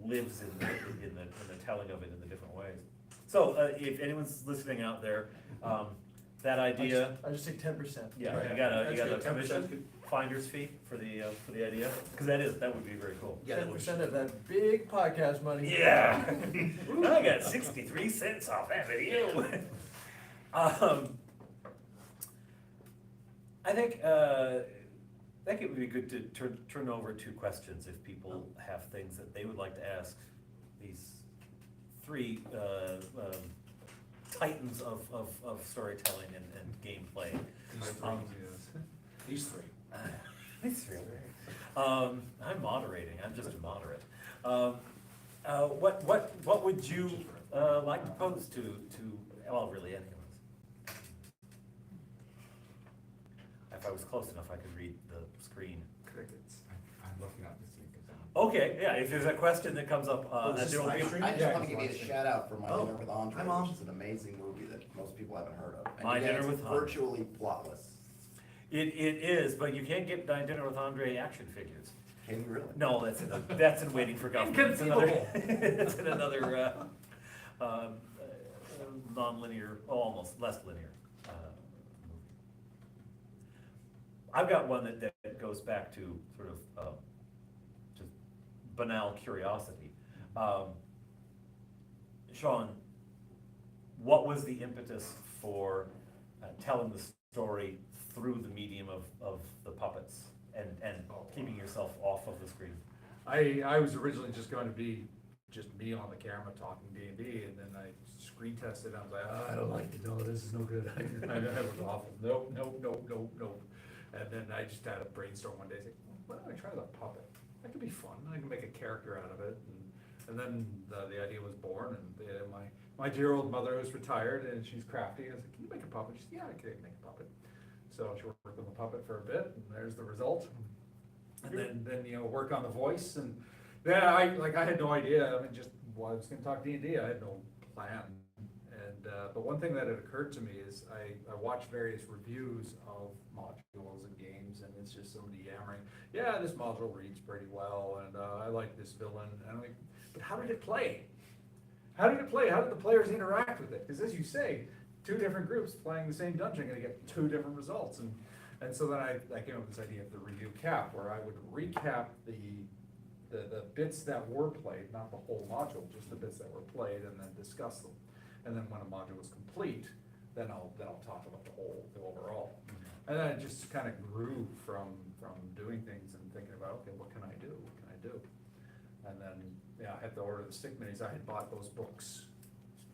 lives in the telling of it in the different ways. So, if anyone's listening out there, that idea, I just take 10%. yeah, Right. you got a That's good. commission, 10% could- finder's fee for the idea, because that would be very cool. Yeah, that would- 10% of that big podcast money. Yeah, I got 63 cents off that video. I think it would be good to turn over to questions if people have things that they would like to ask these 3 titans of storytelling and gameplay. These three. These 3. I'm moderating. I'm just a moderate. What would you like to pose to? Well, really, anyone. If I was close enough, I could read the screen. Crickets. I'm looking at this link. Okay, yeah, if there's a question that comes up, is this there will be. live stream? I just Yeah, want to give you it's a shout out for My Oh, Dinner with Andre, hi, Mom. which is an amazing movie that most people haven't heard of. And My again, Dinner it's with Andre. virtually plotless. It is, but you can't get My Dinner with Andre action figures. Can you really? No, that's in Waiting for Government. It's another, it's in another, non-linear, almost less linear movie. I've got one that goes back to sort of just banal curiosity. Sean, what was the impetus for telling the story through the medium of the puppets and keeping yourself off of the screen? I was originally just going to be just me on the camera talking D&D, and then I screen tested, and I was like, oh, I don't like it, no, this is no good. I was awful, nope. And then I just had a brainstorm one day, like, why don't I try the puppet? That could be fun, I can make a character out of it. And then the idea was born, and my dear old mother was retired, and she's crafty. I was like, can you make a puppet? She said, yeah, I can make a puppet. So she worked on the puppet for a bit, and there's the result. And then work on the voice, and yeah, I had no idea. I mean, just I was gonna talk D&D. I had no plan. And but one thing that had occurred to me is I watched various reviews of modules and games, and it's just somebody yammering, yeah, this module reads pretty well, and I like this villain. And I'm like, but how did it play? How did it play? How did the players interact with it? Because as you say, two different groups playing the same dungeon are gonna get two different results. And so then I came up with this idea of the review cap, where I would recap the bits that were played, not the whole module, just the bits that were played, and then discuss them. And then when a module was complete, then I'll talk about the overall. And then it just kind of grew from doing things and thinking about, okay, what can I do? What can I do? And then, I had to order the stick minis. I had bought those books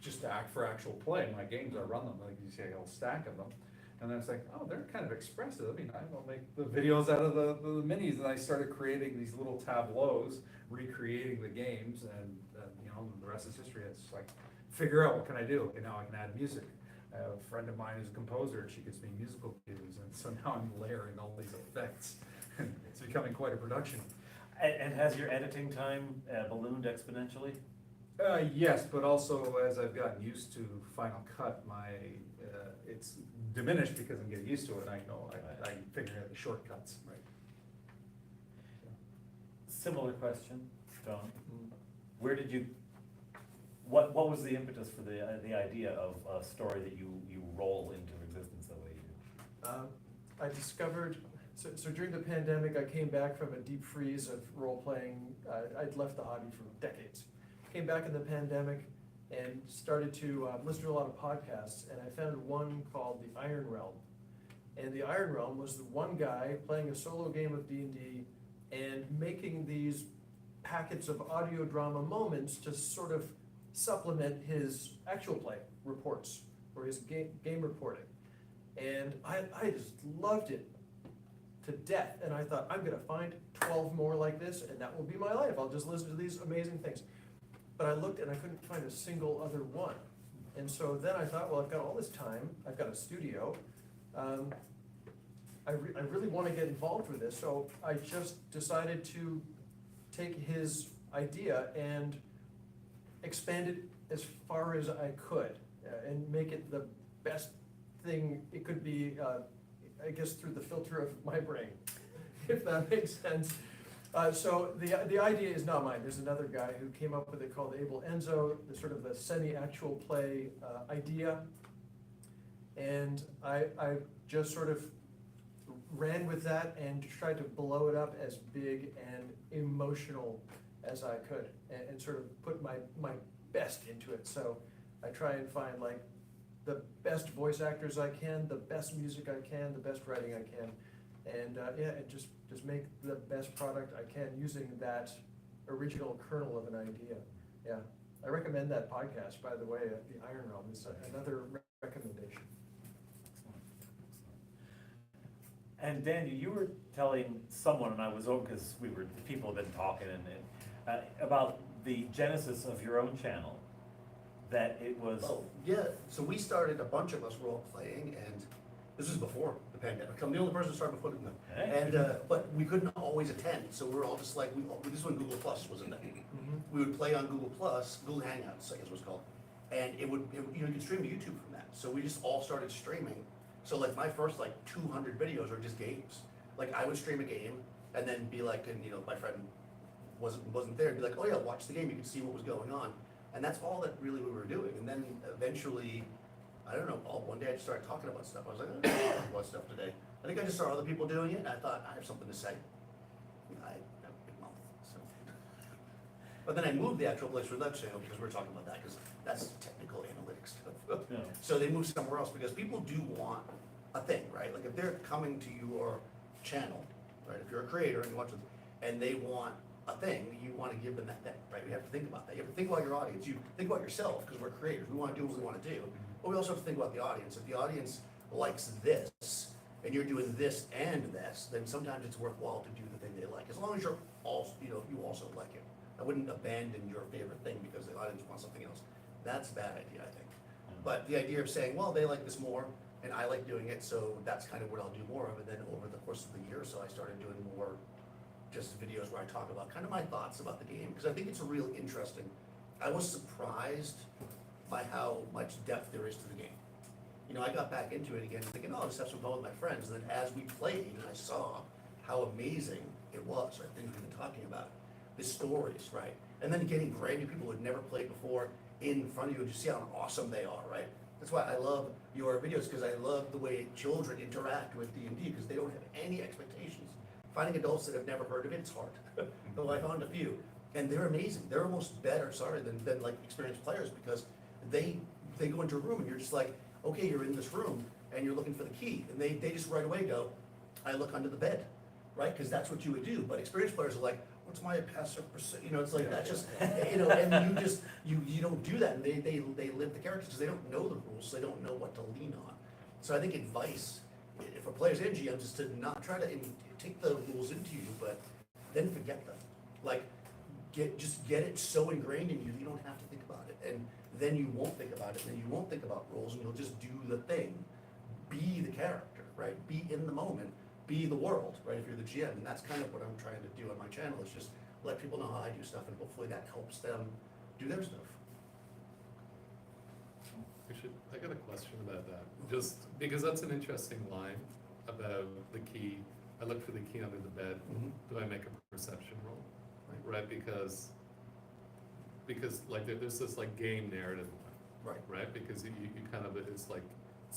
just for actual play. My games, I run them, like you see a whole stack of them. And then it's like, oh, they're kind of expressive. I mean, I'll make the videos out of the minis, and I started creating these little tableaus, recreating the games, and the rest is history. It's like, figure out what can I do. Okay, now I can add music. I have a friend of mine who's a composer, and she gives me musical cues, and so now I'm layering all these effects. It's becoming quite a production. And has your editing time ballooned exponentially? Yes, but also as I've gotten used to Final Cut, it's diminished because I'm getting used to it. I know I figure out the shortcuts. Right. Similar question, John. Where did you? What was the impetus for the idea of a story that you roll into existence the way you do? I discovered, so during the pandemic, I came back from a deep freeze of role-playing. I'd left the hobby for decades. Came back in the pandemic and started to listen to a lot of podcasts, and I found one called The Iron Realm. And The Iron Realm was the one guy playing a solo game of D&D and making these packets of audio drama moments to sort of supplement his actual play reports or his game reporting. And I just loved it to death, and I thought, I'm gonna find 12 more like this, and that will be my life. I'll just listen to these amazing things. But I looked and I couldn't find a single other one. And so then I thought, well, I've got all this time, I've got a studio, I really want to get involved with this, so I just decided to take his idea and expand it as far as I could, and make it the best thing it could be, I guess through the filter of my brain, if that makes sense. So the idea is not mine. There's another guy who came up with it called Abel Enzo, the sort of the semi-actual play idea. And I just sort of ran with that and tried to blow it up as big and emotional as I could, and sort of put my best into it. So I try and find like the best voice actors I can, the best music I can, the best writing I can, and and just make the best product I can using that original kernel of an idea. Yeah, I recommend that podcast, by the way. The Iron Realm is another recommendation. And Daniel, you were telling someone, and I was over because people have been talking about the genesis of your own channel. That it was. Oh, yeah, so we started, a bunch of us role playing, and this was before the pandemic. I'm the only person who started before the pandemic. And, but we couldn't always attend, so we were all just like, this is when Google Plus was in there. We would play on Google Plus, Google Hangouts, I guess it was called. And you could stream to YouTube from that. So we just all started streaming. So like my first 200 videos are just games. Like I would stream a game and then be like, and my friend wasn't there, and be like, oh yeah, watch the game, you could see what was going on. And that's all that really we were doing. And then eventually, I don't know, one day I just started talking about stuff. I was like, I don't talk about stuff today. I think I just saw other people doing it, and I thought, I have something to say. I have a big mouth, so. But then I moved the actual place for that channel, because we're talking about that, because that's technical analytics stuff. Yeah. So they moved somewhere else, because people do want a thing, right? Like if they're coming to your channel, right, if you're a creator and you watch it, and they want a thing, you wanna give them that thing, right? You have to think about that. You have to think about your audience. You think about yourself, because we're creators. We wanna do what we wanna do. But we also have to think about the audience. If the audience likes this, and you're doing this and this, then sometimes it's worthwhile to do the thing they like, as long as you're also, you also like it. I wouldn't abandon your favorite thing because the audience wants something else. That's a bad idea, I think. But the idea of saying, well, they like this more, and I like doing it, so that's kind of what I'll do more of. And then over the course of the year or so, I started doing more just videos where I talk about kind of my thoughts about the game, because I think it's a real interesting. I was surprised by how much depth there is to the game. You know, I got back into it again thinking, oh, I'll just have some fun with my friends. And then as we played, and I saw how amazing it was, right, things we've been talking about, the stories, right? And then getting brand new people who had never played before in front of you, and you see how awesome they are, right? That's why I love your videos, because I love the way children interact with D&D, because they don't have any expectations. Finding adults that have never heard of it, it's hard. Though I found a few, and they're amazing. They're almost better, than like experienced players, because they go into a room and you're just like, okay, you're in this room and you're looking for the key, and they just right away go, I look under the bed, right? Because that's what you would do. But experienced players are like, what's my passive percent? You know, it's like that's just, and you don't do that, and they live the characters because they don't know the rules, so they don't know what to lean on. So I think advice for players and GMs is to not try to take the rules into you, but then forget them. Like just get it so ingrained in you, you don't have to think about it, and then you won't think about it, then you won't think about rules, and you'll just do the thing. Be the character, right? Be in the moment, be the world, right? If you're the GM, and that's kind of what I'm trying to do on my channel, is just let people know how I do stuff, and hopefully that helps them do their stuff. I got a question about that, just because that's an interesting line about the key. I look for the key under the bed. Do I make a perception roll? Right, because like there's this like game narrative, right? Because you kind of, it's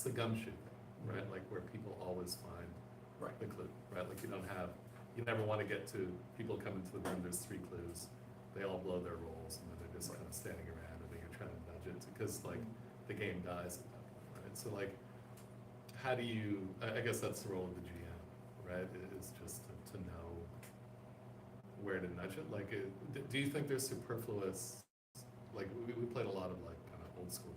the gumshoe, right? Like where people always find the clue, right? Like you never want to get to people come into the room, there's 3 clues, they all blow their rolls, and then they're just kind of standing around, and then you're trying to nudge it, because like the game dies at that point, right? So like, how do you, I guess that's the role of the GM, right? It's just to know where to nudge it. Like, do you think there's superfluous, like we played a lot of like kind of old school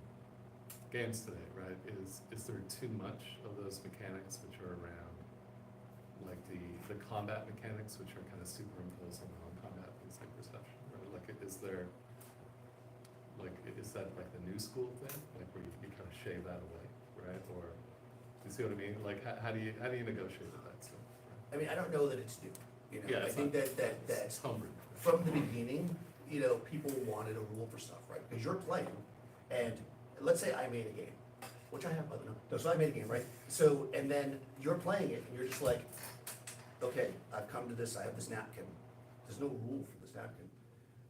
games today, right? Is there too much of those mechanics which are around, like the combat mechanics which are kind of superimposed on non-combat things like perception, right? Like is there, like is that like the new school thing, like where you kind of shave that away, right? Or you see what I mean? Like how do you negotiate with that stuff? Right? I mean, I don't know that it's new. You know, Yeah, I think that's homebrew. from the beginning, people wanted a rule for stuff, right? Because you're playing, and let's say I made a game, which I have, by the way. No, so I made a game, right? So, and then you're playing it, and you're just like, okay, I've come to this, I have this napkin. There's no rule for this napkin.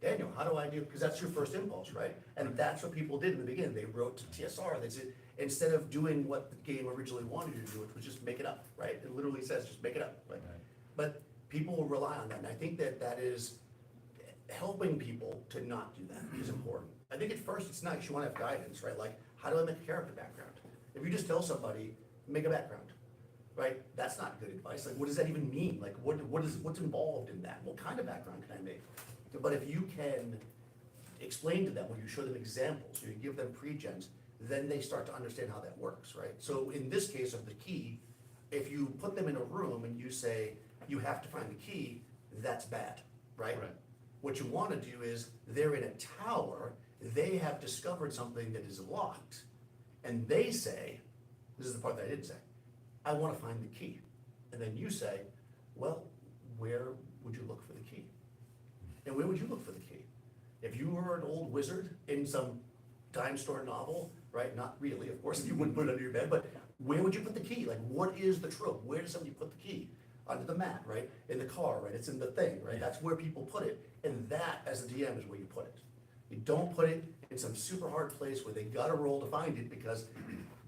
Daniel, how do I do, because that's your first impulse, right? And that's what people did in the beginning. They wrote to TSR, they said, instead of doing what the game originally wanted you to do, which was just make it up, right? It literally says, just make it up, right? But people will rely on that, and I think that is helping people to not do that is important. I think at first it's nice, you wanna have guidance, right? Like, how do I make a character background? If you just tell somebody, make a background, right? That's not good advice. Like, what does that even mean? Like, what's involved in that? What kind of background can I make? But if you can explain to them, when you show them examples, you give them pre-gens, then they start to understand how that works, right? So in this case of the key, if you put them in a room and you say, you have to find the key, that's bad, right? Right. What you wanna do is, they're in a tower, they have discovered something that is locked, and they say, this is the part that I didn't say, I wanna find the key. And then you say, well, where would you look for the key? And where would you look for the key? If you were an old wizard in some dime store novel, right, not really, of course, you wouldn't put it under your bed, but where would you put the key? Like, what is the trope? Where does somebody put the key? Under the mat, right? In the car, right? It's in the thing, right? That's where people put it. And that, as a DM, is where you put it. You don't put it in some super hard place where they gotta roll to find it, because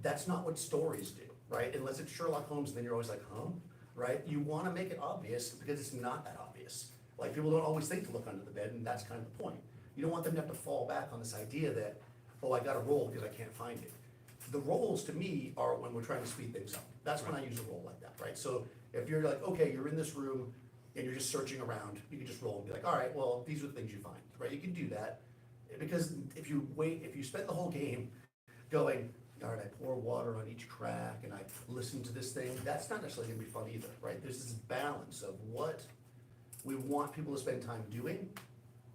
that's not what stories do, right? Unless it's Sherlock Holmes, then you're always like, huh, right? You wanna make it obvious, because it's not that obvious. Like, people don't always think to look under the bed, and that's kind of the point. You don't want them to have to fall back on this idea that, oh, I gotta roll because I can't find it. The rolls, to me, are when we're trying to speed things up. That's when I use a roll like that, right? So if you're like, okay, you're in this room and you're just searching around, you can just roll and be like, all right, well, these are the things you find, right? You can do that. Because if you spend the whole game going, all right, I pour water on each crack and I listen to this thing, that's not necessarily gonna be fun either, right? There's this balance of what we want people to spend time doing,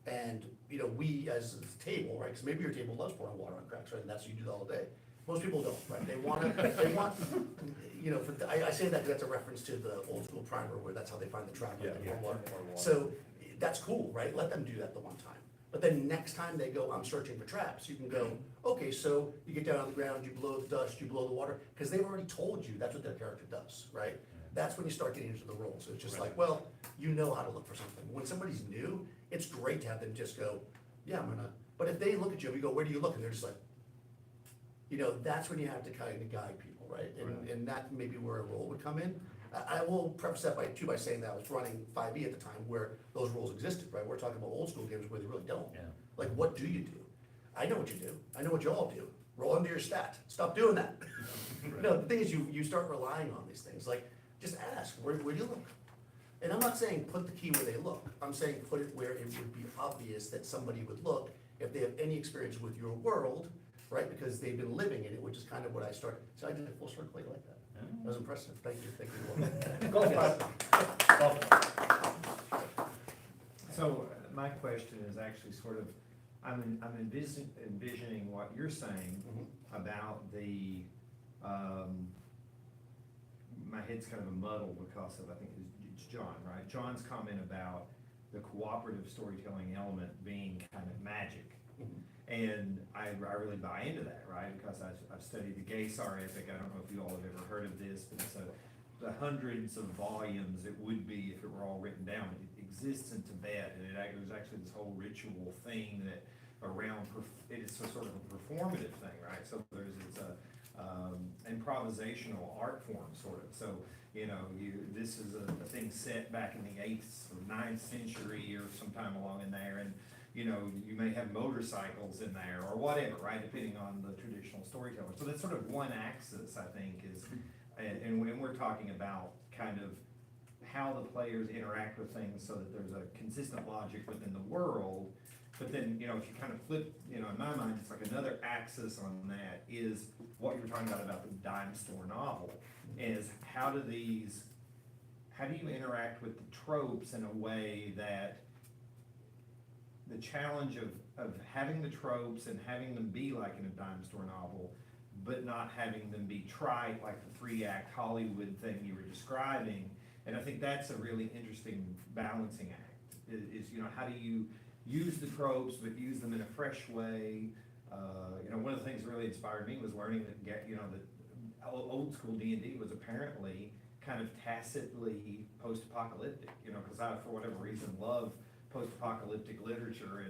and, you know, we as a table, right, because maybe your table loves pouring water on cracks, right, and that's what you do all day. Most people don't, right, they want, you know, I say that because that's a reference to the old school primer, where that's how they find the trap, right, they pour water. So, that's cool, right, let them do that the one time. But then next time they go, I'm searching for traps, you can go, okay, so you get down on the ground, you blow the dust, you blow the water, because they've already told you that's what their character does, right? That's when you start getting into the roles. It's just like, well, you know how to look for something. When somebody's new, it's great to have them just go, yeah, I'm gonna, but if they look at you and you go, where do you look? And they're just like, you know, that's when you have to kind of guide people, right? And that may be where a role would come in. I will preface that by saying that I was running 5e at the time where those roles existed, right? We're talking about old school games where they really don't. Yeah. Like, what do you do? I know what you do. I know what you all do. Roll under your stat. Stop doing that. No, the thing is, you start relying on these things. Like, just ask, where do you look? And I'm not saying put the key where they look. I'm saying put it where it would be obvious that somebody would look if they have any experience with your world, right? Because they've been living in it, which is kind of what I started. So I did a full circle like that. That was impressive. Thank you. Go for it. So my question is actually sort of, I'm envisioning what you're saying about the, my head's kind of a muddle because of, I think it's John, right? John's comment about the cooperative storytelling element being kind of magic. And I really buy into that, right? Because I've studied the Gaysar epic. I don't know if you all have ever heard of this, but it's the hundreds of volumes it would be if it were all written down. It exists in Tibet, and there's actually this whole ritual thing that around, it is sort of a performative thing, right? So it's a improvisational art form, sort of. So, you know, this is a thing set back in the 8th or 9th century or sometime along in there, and you know, you may have motorcycles in there or whatever, right, depending on the traditional storyteller. So that's sort of one axis, I think, is, and when we're talking about kind of how the players interact with things so that there's a consistent logic within the world. But then, you know, if you kind of flip, you know, in my mind, it's like another axis on that is what you're talking about the dime store novel, is how do you interact with the tropes in a way that the challenge of having the tropes and having them be like in a dime store novel, but not having them be trite like the 3-act Hollywood thing you were describing. And I think that's a really interesting balancing act, is you know, how do you use the tropes but use them in a fresh way? You know, one of the things that really inspired me was learning that, you know, that old school D&D was apparently kind of tacitly post-apocalyptic, you know, because I, for whatever reason, love post-apocalyptic literature,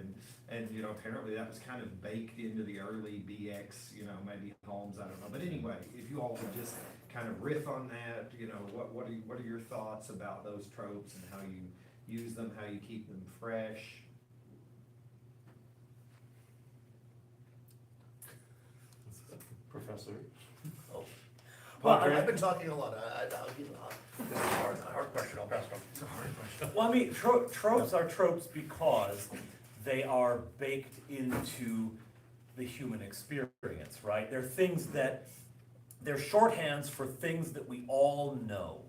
and you know, apparently that was kind of baked into the early BX, you know, maybe Holmes, I don't know. But anyway, if you all would just kind of riff on that, you know, what are your thoughts about those tropes and how you use them, how you keep them fresh? Professor. Well, I've been talking a lot. I'll give this is a hard question. I'll pass it on. It's a hard question. Well, I mean, tropes are tropes because they are baked into the human experience, right? They're things they're shorthands for things that we all know,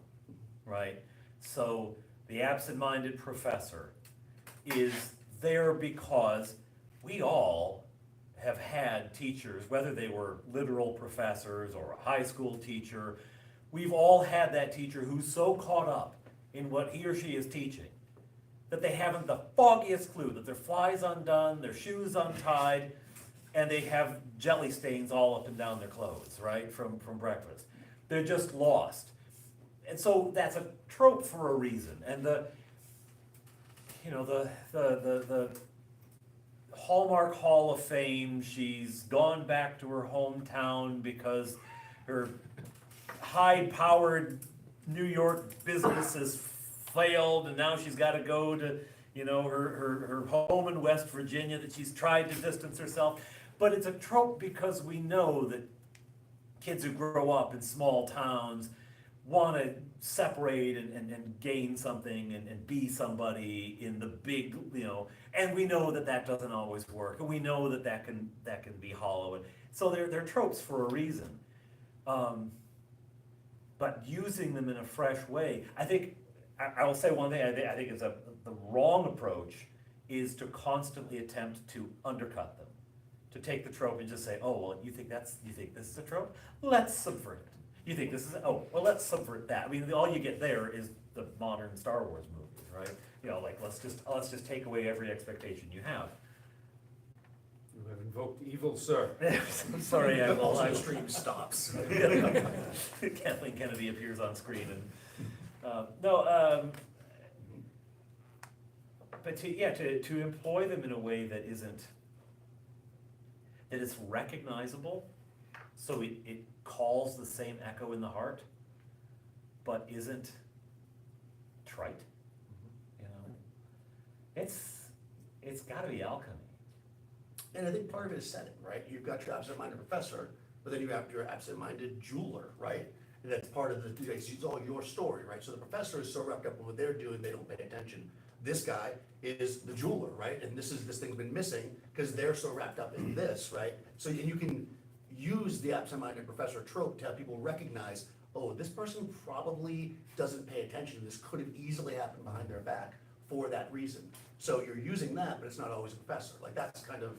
right? So the absent-minded professor is there because we all have had teachers, whether they were literal professors or a high school teacher. We've all had that teacher who's so caught up in what he or she is teaching that they haven't the foggiest clue, that their fly's undone, their shoes untied, and they have jelly stains all up and down their clothes, right, from breakfast. They're just lost. And so that's a trope for a reason. And the Hallmark Hall of Fame. She's gone back to her hometown because her high-powered New York business has failed, and now she's gotta go to, her home in West Virginia that she's tried to distance herself. But it's a trope because we know that kids who grow up in small towns wanna separate and gain something and be somebody in the big, and we know that that doesn't always work, and we know that that can be hollow. And so they're tropes for a reason. But using them in a fresh way, I think, I will say one thing, I think it's the wrong approach is to constantly attempt to undercut them. To take the trope and just say, oh, well, you think this is a trope? Let's subvert it. You think this is, let's subvert that. I mean, all you get there is the modern Star Wars movies, right? Like, let's just take away every expectation you have. You have invoked evil, sir. I'm sorry, Also, the stream stops. Kathleen Kennedy appears on screen and, but to employ them in a way that is recognizable, so it calls the same echo in the heart, but isn't trite, it's gotta be alchemy. And I think part of it is setting, right? You've got your absent-minded professor, but then you have your absent-minded jeweler, right? And that's part of it's all your story, right? So the professor is so wrapped up in what they're doing, they don't pay attention. This guy is the jeweler, right? And this thing's been missing because they're so wrapped up in this, right? So, and you can use the absent-minded professor trope to have people recognize, oh, this person probably doesn't pay attention. This could have easily happened behind their back for that reason. So you're using that, but it's not always a professor. Like that's kind of,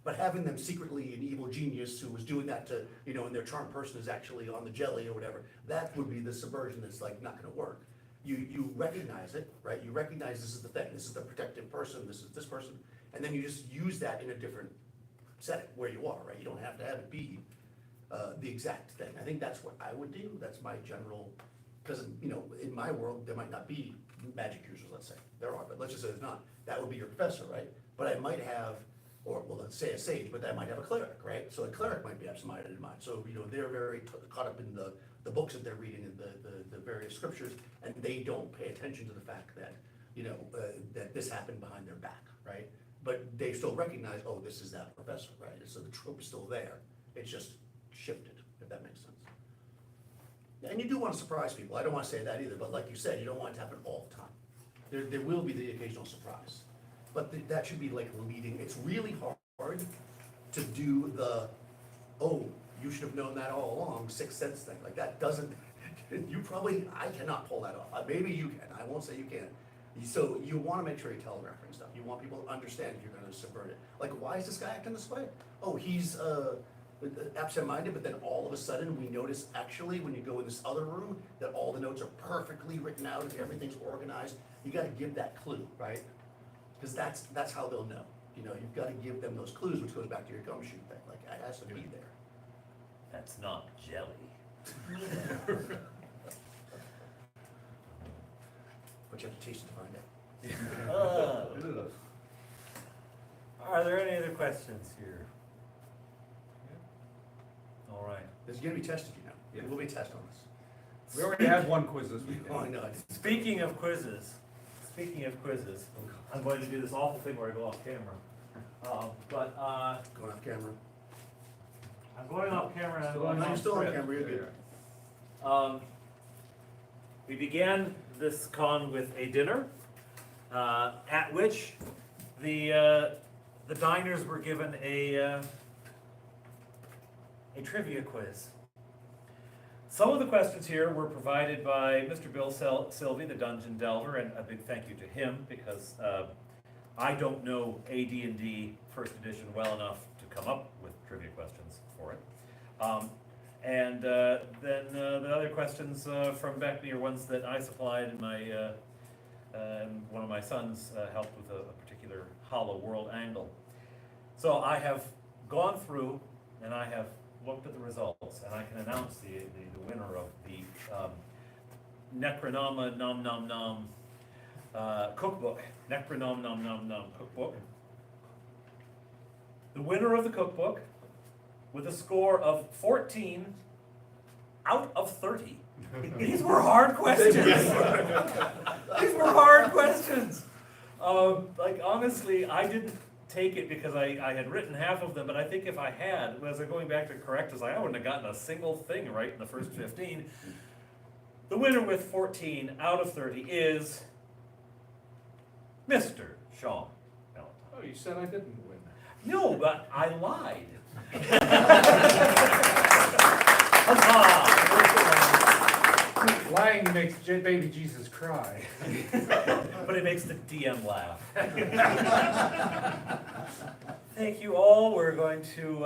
but having them secretly an evil genius who was doing that to, and their charm person is actually on the jelly or whatever, that would be the subversion that's like not gonna work. You recognize it, right? You recognize this is the thing, this is the protective person, this is this person, and then you just use that in a different setting where you are, right? You don't have to have it be the exact thing. I think that's what I would do. That's my general, because in my world there might not be magic users. Let's say there are, but let's just say there's not. That would be your professor, right? But I might have, or well, let's say a sage, but I might have a cleric, right? So a cleric might be absent-minded in mine. So they're very caught up in the books that they're reading and the various scriptures, and they don't pay attention to the fact that that this happened behind their back, right? But they still recognize, oh, this is that professor, right? So the trope is still there. It's just shifted, if that makes sense. And you do want to surprise people. I don't want to say that either, but like you said, you don't want it to happen all the time. There will be the occasional surprise, but that should be like leading. It's really hard to do oh, you should have known that all along, sixth sense thing. Like that doesn't, I cannot pull that off. Maybe you can, I won't say you can. So you want to make sure you're telegraphing stuff. You want people to understand if you're going to subvert it. Like, why is this guy acting this way? Oh, he's absent-minded, but then all of a sudden we notice actually when you go in this other room that all the notes are perfectly written out and everything's organized. You got to give that clue, right? Because that's how they'll know. You've got to give them those clues, which goes back to your gumshoe thing. Like, it has to be there. That's not jelly. But you have to taste it to find out. Are there any other questions here? All right. There's going to be tested, Yeah. There will be a test on this. We already had one quiz this week. Oh, I know. Speaking of quizzes, I'm going to do this awful thing where I go off camera. Going off camera. I'm going off camera and I'm Still going No, off you're still on script. camera, you're good. We began this con with a dinner, at which the diners were given a trivia quiz. Some of the questions here were provided by Mr. Bill Sylvie, the Dungeon Delver, and a big thank you to him because I don't know AD&D First Edition well enough to come up with trivia questions for it. And then the other questions from Beckney are ones that I supplied, and one of my sons helped with a particular Hollow World angle. So I have gone through and I have looked at the results, and I can announce the winner of the Necronoma Nom Nom Nom cookbook. Necronom Nom Nom Nom cookbook. The winner of the cookbook, with a score of 14 out of 30. These were hard questions. These were hard questions. Like honestly, I didn't take it because I had written half of them, but I think if I had, as I'm going back to correct us, I wouldn't have gotten a single thing right in the first 15. The winner with 14 out of 30 is Mr. Sean Valentine. Oh, you said I didn't win. No, but I lied. Huzzah! Lying makes baby Jesus cry. But it makes the DM laugh. Thank you all. We're going to,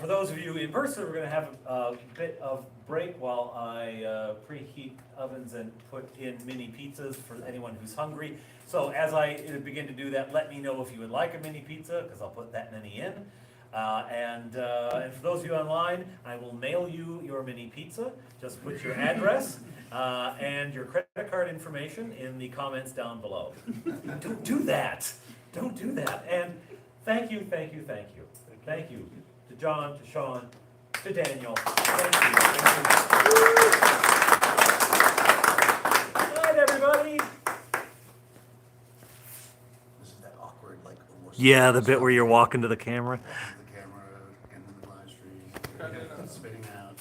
for those of you in person, we're going to have a bit of break while I preheat ovens and put in mini pizzas for anyone who's hungry. So as I begin to do that, let me know if you would like a mini pizza, because I'll put that many in. And for those of you online, I will mail you your mini pizza. Just put your address and your credit card information in the comments down below. Don't do that. Don't do that. And thank you, thank you, thank you. Thank you to John, to Sean, to Daniel. Thank you. Good night, everybody. Isn't that awkward, like almost? Yeah, the bit where you're walking to the camera. The camera and then the live stream, spitting out.